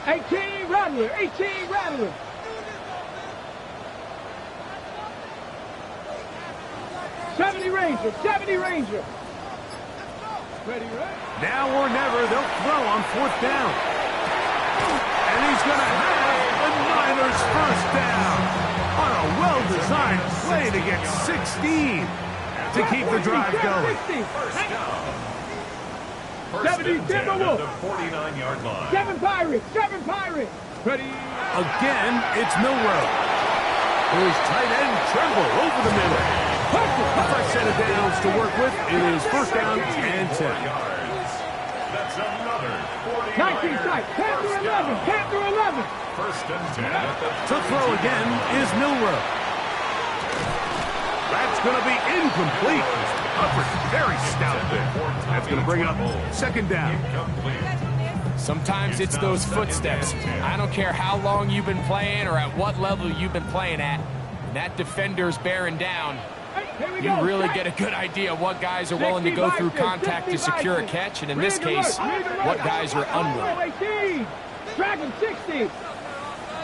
18 Rattler, 18 Rattler. '70 Ranger, 70 Ranger. Ready, right? Now or never, they'll throw on fourth down. And he's going to have the Niners first down on a well-designed play to get 16 to keep the drive going. First down. 70 Timberwolf. The 49-yard line. 7 Pirates, 7 Pirates. Ready? Again, it's Milrow. His tight end Tremble over the middle. A fresh set of downs to work with. It is first down and 10. That's another 19 sight. Panther 11. Panther 11. First and 10 at the To throw again is Milrow. That's going to be incomplete. Upper, very stout there. That's going to bring up second down. Sometimes it's those footsteps. I don't care how long you've been playing or at what level you've been playing at. that defender's bearing down. Here we You go. really get a good idea of what guys are willing to go through contact to secure a catch, and in this case, what guys are unwilling. 18. Dragon 60.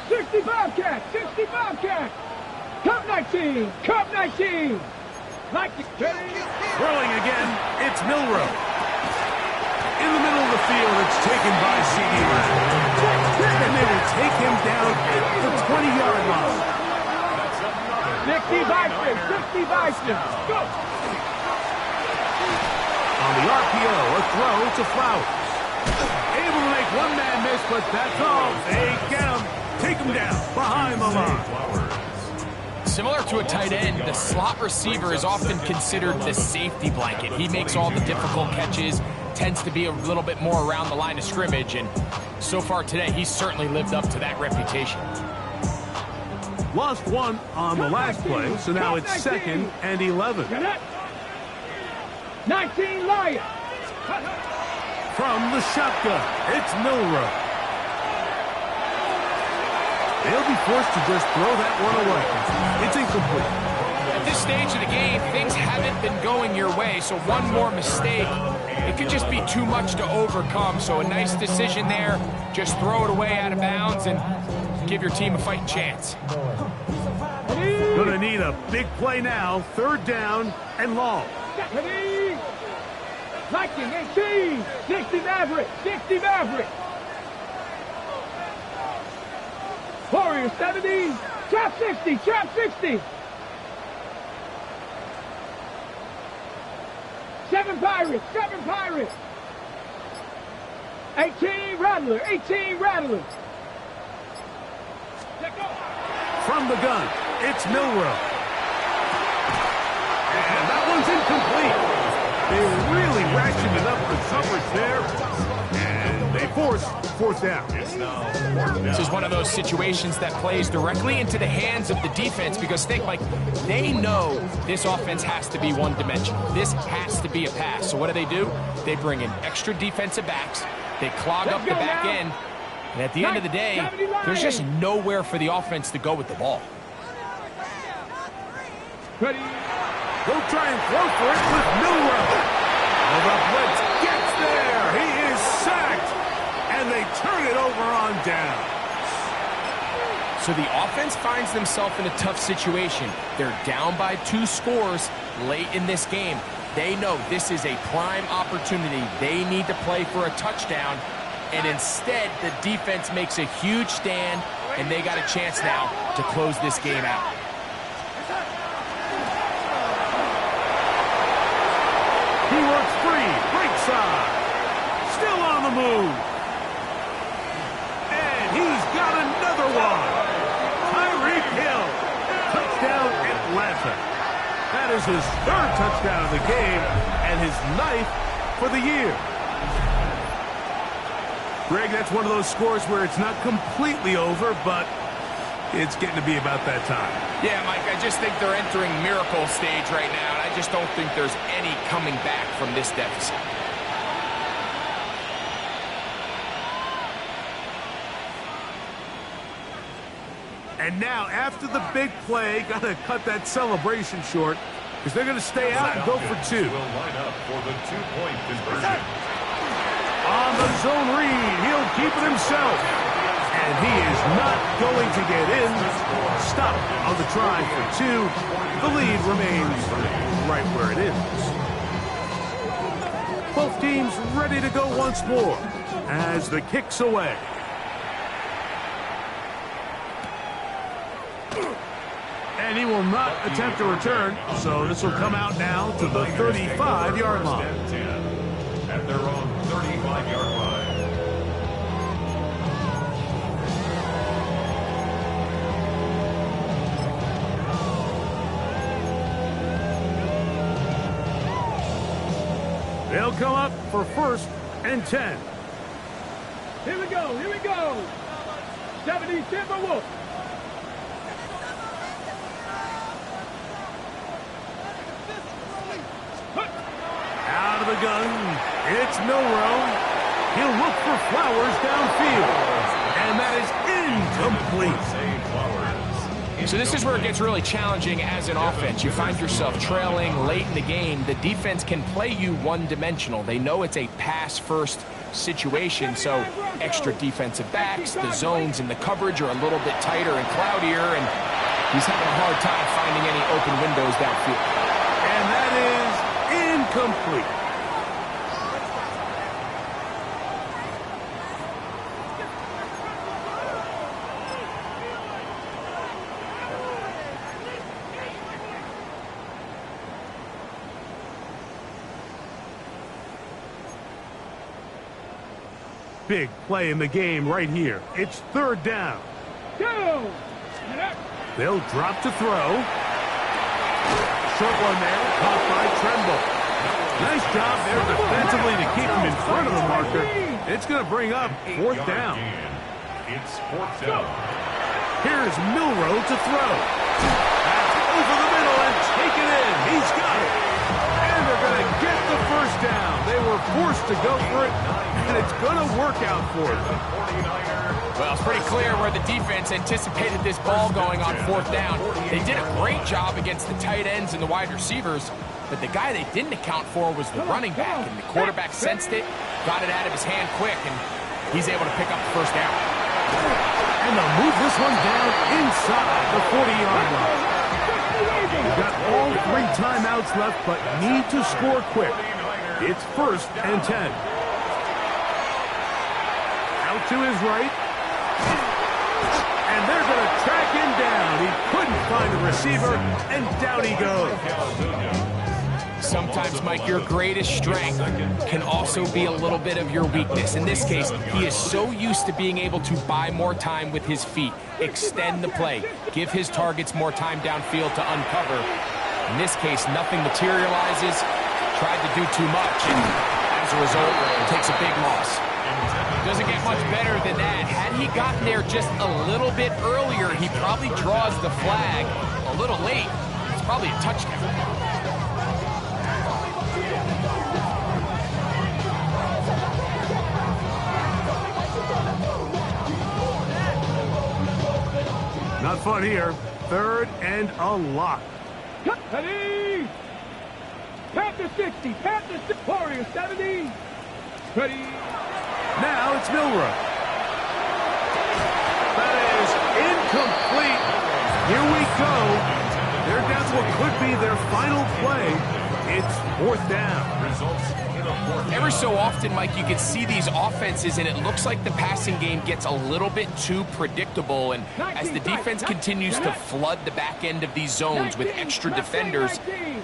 65 catch. 65 catch. Cup 19. Cup 19. Like the Throwing again, it's Milrow. In the middle of the field, it's taken by C.D. Lamb. And they will take him down at the 20-yard line. 60 Vikings. 60 Vikings. Go. On the RPO, a throw to Flowers. Able to make one man miss, but that's all. They get him, take him down behind the line. Similar to a tight end, the slot receiver is often considered the safety blanket. He makes all the difficult catches, tends to be a little bit more around the line of scrimmage, and so far today, he's certainly lived up to that reputation. Lost one on the last play, so now it's 2nd and 11. 19 Lions. From the shotgun, it's Milrow. They'll be forced to just throw that one away. It's incomplete. At this stage of the game, things haven't been going your way, so one more mistake, it could just be too much to overcome. So a nice decision there. Just throw it away out of bounds and give your team a fighting chance. Gonna need a big play now. 3rd down and long. Viking 18. 60 Maverick. 60 Maverick. Warriors 70. Trap 60. Trap 60. 7 Pirates. 7 Pirates. 18 Rattler. 18 Rattler. From the gun, it's Milrow. And that one's incomplete. They really ratcheted it up for coverage there. And they force 4th down. This is one of those situations that plays directly into the hands of the defense because think, like, they know this offense has to be one-dimensional. This has to be a pass. So what do? They bring in extra defensive backs. They clog up the back end. And at the end of the day, there's just nowhere for the offense to go with the ball. Ready. They'll try and throw for it with Milrow. Oh, the blitz gets there. He is sacked. And they turn it over on down. So the offense finds themselves in a tough situation. They're down by 2 scores late in this game. They know this is a prime opportunity. They need to play for a touchdown. And instead, the defense makes a huge stand, and they got a chance now to close this game out. He works free, right side. Still on the move. And he's got another one. Tyreek Hill. Touchdown Atlanta. That is his 3rd touchdown of the game and his 9th for the year. Greg, that's one of those scores where it's not completely over, but it's getting to be about that time. Yeah, Mike, I just think they're entering miracle stage right now, and I just don't think there's any coming back from this deficit. And now, after the big play, got to cut that celebration short because they're going to stay out and go for 2. Will line up for the 2-point conversion. On the zone read, he'll keep it himself. And he is not going to get in. Stop on the try for 2. The lead remains right where it is. Both teams ready to go once more as the kick's away. And he will not attempt to return, so this will come out now to the 35-yard line. At their own 35-yard line. They'll come up for 1st and 10. Here we go. Here we go. 70 Timberwolves. Out of the gun, it's Milrow. He'll look for Flowers downfield. And that is incomplete. So this is where it gets really challenging as an offense. You find yourself trailing late in the game. The defense can play you one-dimensional. They know it's a pass-first situation, so extra defensive backs, the zones and the coverage are a little bit tighter and cloudier, and he's having a hard time finding any open windows downfield. And that is incomplete. Big play in the game right here. It's third down. Go! They'll drop to throw. Short one there, caught by Tremble. Nice job there defensively to keep him in front of the marker. It's going to bring up fourth down. It's fourth down. Here's Milroe to throw. That's over the middle and taken in. He's got it. And they're going to get the first down. They were forced to go for it, and it's going to work out for them. Well, it's pretty clear where the defense anticipated this ball going on fourth down. They did a great job against the tight ends and the wide receivers, but the guy they didn't account for was the running back, and the quarterback sensed it, got it out of his hand quick, and he's able to pick up the first down. And they'll move this one down inside the 40-yard line. We've got all 3 timeouts left, but need to score quick. It's 1st and 10. Out to his right. And they're going to track him down. He couldn't find a receiver, and down he goes. Sometimes, Mike, your greatest strength can also be a little bit of your weakness. In this case, he is so used to being able to buy more time with his feet, extend the play, give his targets more time downfield to uncover. In this case, nothing materializes, tried to do too much, and as a result, takes a big loss. Doesn't get much better than that. Had he gotten there just a little bit earlier, he probably draws the flag a little late. It's probably a touchdown. Not fun here. 3rd and a lot. Ready! Panther 60, Panther 60, Warrior 70. Ready! Now it's Milroe. That is incomplete. Here we go. They're down to what could be their final play. It's 4th down. Every so often, Mike, you can see these offenses, and it looks like the passing game gets a little bit too predictable. And as the defense continues to flood the back end of these zones with extra defenders,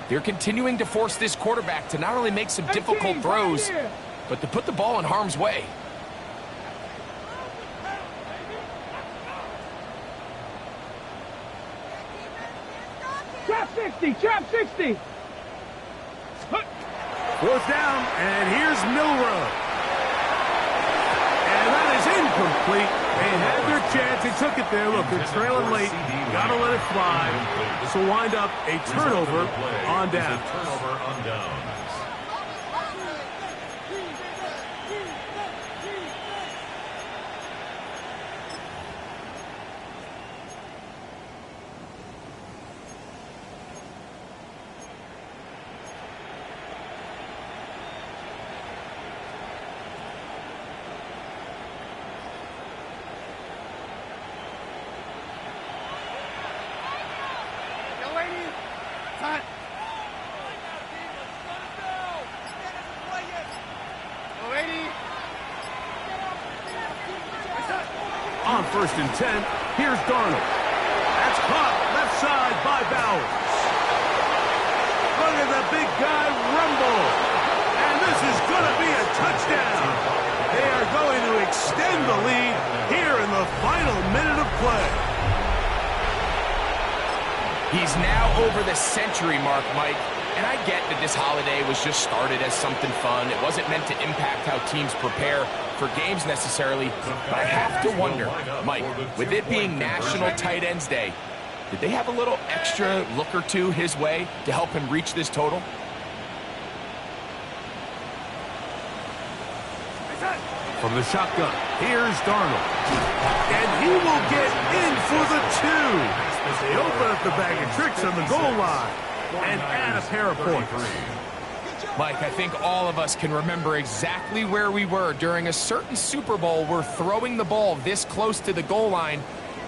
they're continuing to force this quarterback to not only make some difficult throws, but to put the ball in harm's way. Trap 60, trap 60. 4th down, and here's Milroe. And that is incomplete. They had their chance. They took it there. Look, they're trailing late. Got to let it fly. This will wind up a turnover on downs. Turnover on downs. On 1st and 10, here's Darnold. That's caught left side by Bowers. Look at the big guy rumble. And this is going to be a touchdown. They are going to extend the lead here in the final minute of play. He's now over the century mark, Mike. And I get that this holiday was just started as something fun. It wasn't meant to impact how teams prepare for games necessarily. But I have to wonder, Mike, with it being National Tight Ends Day, did they have a little extra look or two his way to help him reach this total? from the shotgun. Here's Darnold. And he will get in for the 2. They open up the bag of tricks on the goal line and add a pair of points. Mike, I think all of us can remember exactly where we were during a certain Super Bowl where throwing the ball this close to the goal line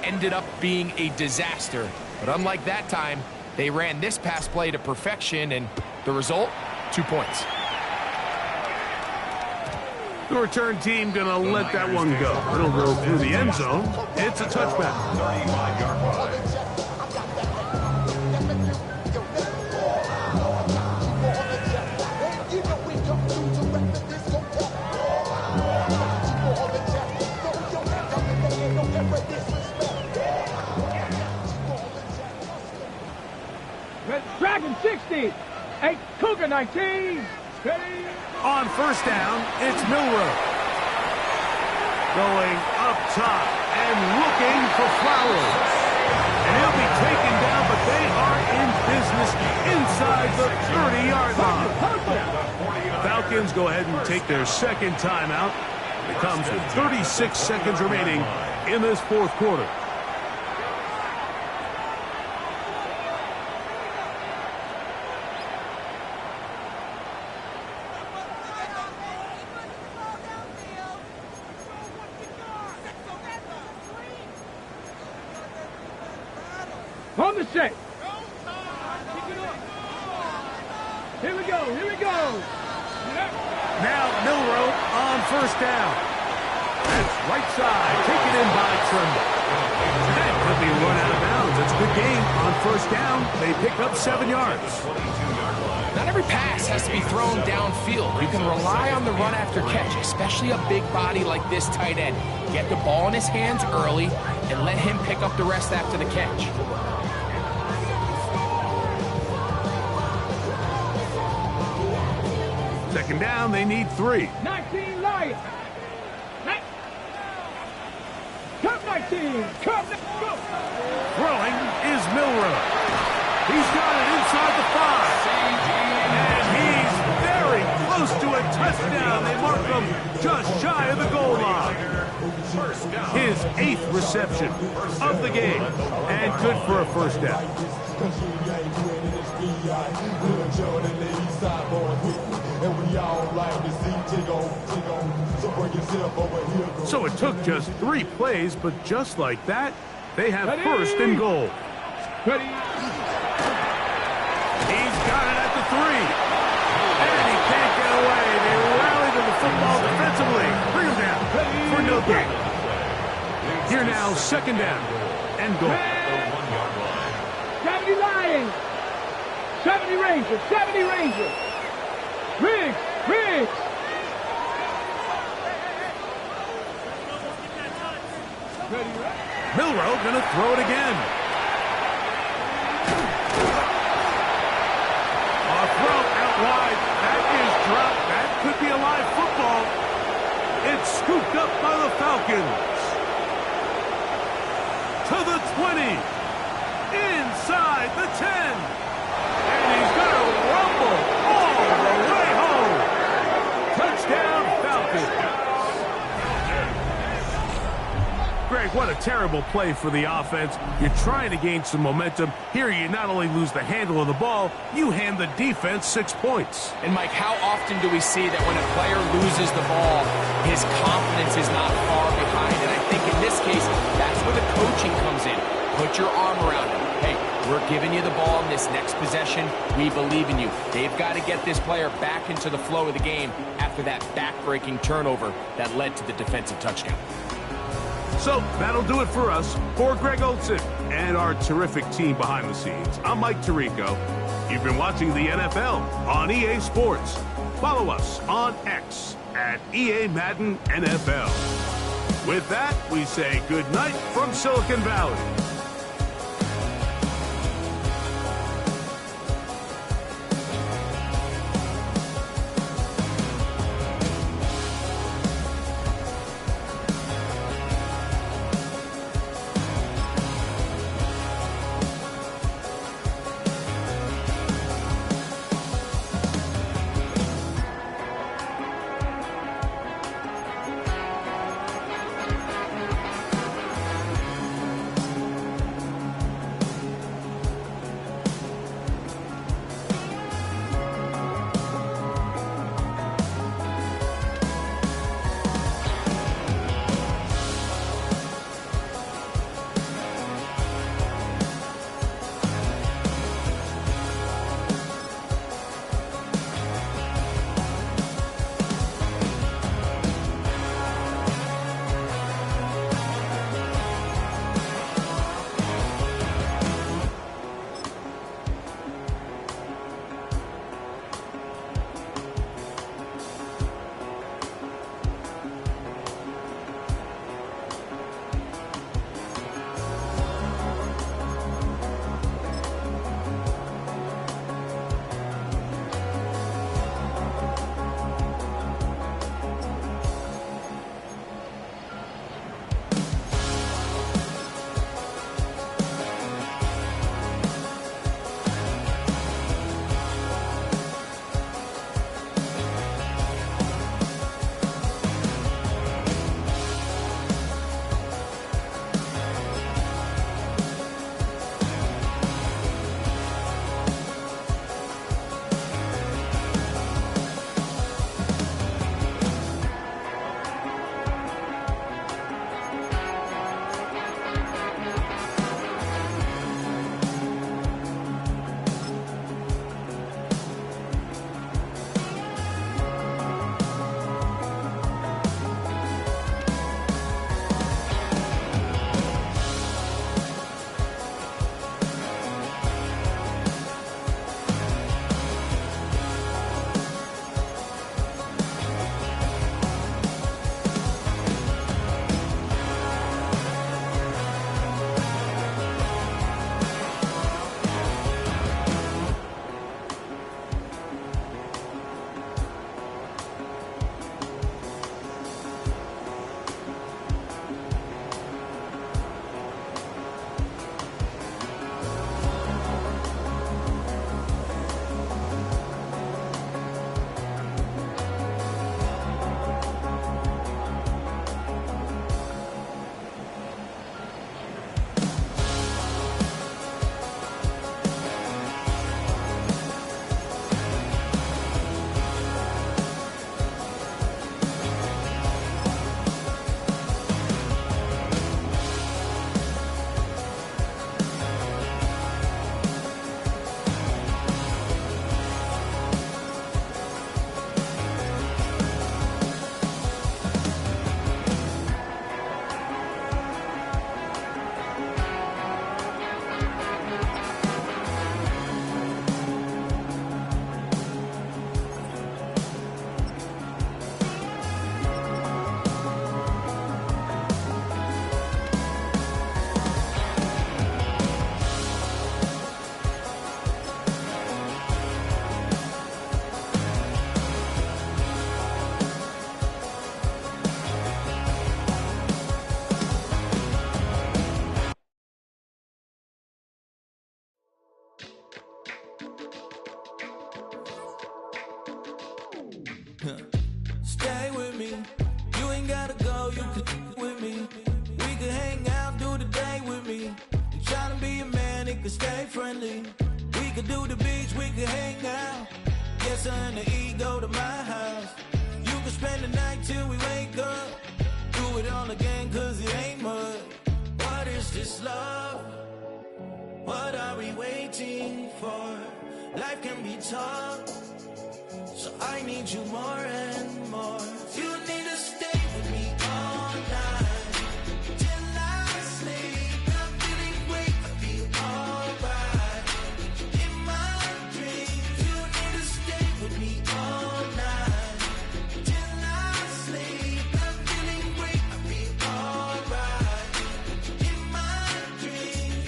ended up being a disaster. But unlike that time, they ran this pass play to perfection, and the result, 2 points. The return team going to let that one go. It'll go through the end zone. It's a touchback. 35-yard line. Dragon 60, 8 Cougar 19. Ready? On first down, it's Milroe. Going up top and looking for Flowers. And he'll be taken down, but they are in business inside the 30-yard line. Falcons go ahead and take their second timeout. It comes with 36 seconds remaining in this fourth quarter. On the set. Here we go, here we go. Now Milroe on first down. That's right side, taken in by Tremble. That could be run out of bounds. It's a good game on first down. They pick up 7 yards. Not every pass has to be thrown downfield. You can rely on the run after catch, especially a big body like this tight end. Get the ball in his hands early and let him pick up the rest after the catch. Second down, they need 3. 19 Lions. Cup 19. Cup 19. Throwing is Milroe. He's got it inside the 5. And he's very close to a touchdown. They mark him just shy of the goal line. His 8th reception of the game. And good for a first down. So it took just 3 plays, but just like that, they have first and goal. Ready? He's got it at the 3. And he can't get away. They rally to the football defensively. Bring him down for no gain. Here now, second down and goal. 70 Lions. 70 Rangers. 70 Rangers. Riggs. Riggs. Milroe gonna throw it again. A throw out wide. That is dropped. That could be a live football. It's scooped up by the Falcons. To the 20. Inside the 10. And he's gonna rumble all the way home. Touchdown Falcons. Greg, what a terrible play for the offense. You're trying to gain some momentum. Here you not only lose the handle of the ball, you hand the defense 6 points. And Mike, how often do we see that when a player loses the ball, his confidence is not far behind? And I think in this case, that's where the coaching comes in. Put your arm around him. Hey, we're giving you the ball in this next possession. We believe in you. They've got to get this player back into the flow of the game after that back-breaking turnover that led to the defensive touchdown. So that'll do it for us. For Greg Olson and our terrific team behind the scenes, I'm Mike Tirico. You've been watching the NFL on EA Sports. Follow us on X at EA Madden NFL. With that, we say good night from Silicon Valley. family. We could do the beach, we could hang out. Yes, her and the E go to my house. You can spend the night till we wake up. Do it all again, cause it ain't mud. What is this love? What are we waiting for? Life can be tough, so I need you more and more. You need to stay with me all night till I sleep. I'm feeling great, I feel alright. In my dreams, you need to stay with me all night till I sleep. I'm feeling great, I feel alright. In my dreams.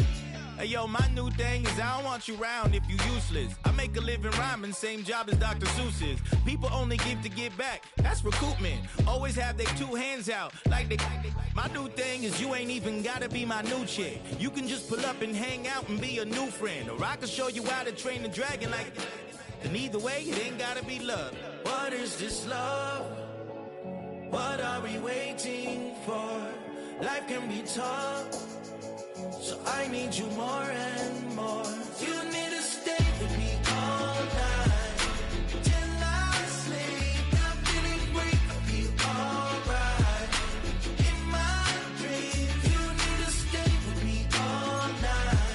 Hey yo, my new thing is I don't want you round if you useless. I make a living rhyming, same job as Dr. Seuss's. People only give to get back, that's recoupment. Always have their two hands out, like they. My new thing is you ain't even gotta be my new chick. You can just pull up and hang out and be a new friend. Or I can show you how to train the dragon like. And either way, it ain't gotta be love. What is this love? What are we waiting for? Life can be tough, so I need you more and more. You need to stay with me all night till I sleep. I'm feeling great, I feel alright. In my dreams, you need to stay with me all night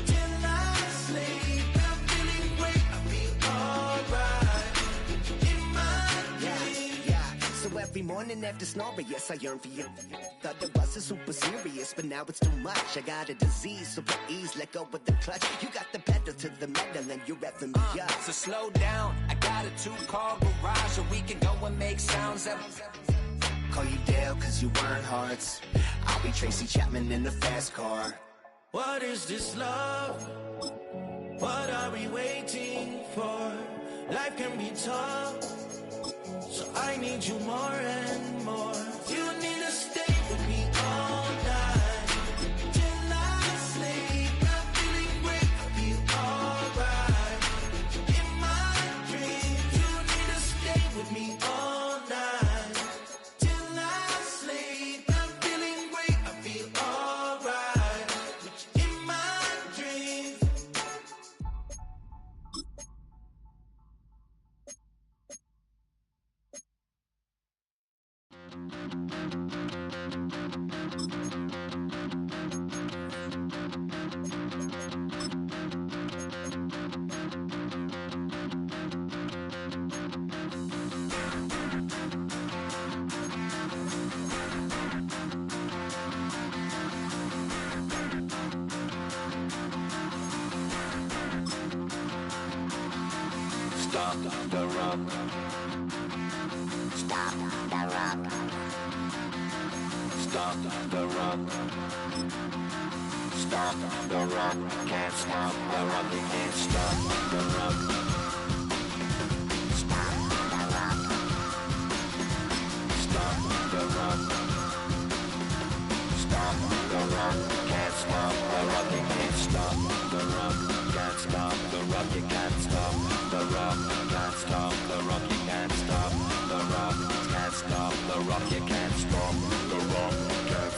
till I sleep. I'm feeling great, I feel alright. In my dreams. Yeah. So every morning after snoring, yes, I yearn for you. Thought it wasn't super serious, but now it's too much. I got a disease, so please let go of the clutch. You got the pedal to the metal and you're revving me up. So slow down, I got a 2-car garage, so we can go and make sounds. Call you Dale, cause you weren't hearts. I'll be Tracy Chapman in the fast car. What is this love? What are we waiting for? Life can be tough, so I need you more and more. You need to stay with me all night till I sleep. I'm feeling great, I feel alright. In my dreams, you need to stay with me all night till I sleep. I'm feeling great, I feel alright. In my dreams. Stop the rock. Stop the rock. Stop the rock. Stop the rock. Can't stop the rock. You can't stop the rock. Stop the rock. Stop the rock. Stop the rock. Can't stop the rock. You can't stop the rock. Can't stop the rock. You can't stop the rock. Can't stop the rock. You can't stop the rock. Can't stop the rock. You can't stop the rock. Can't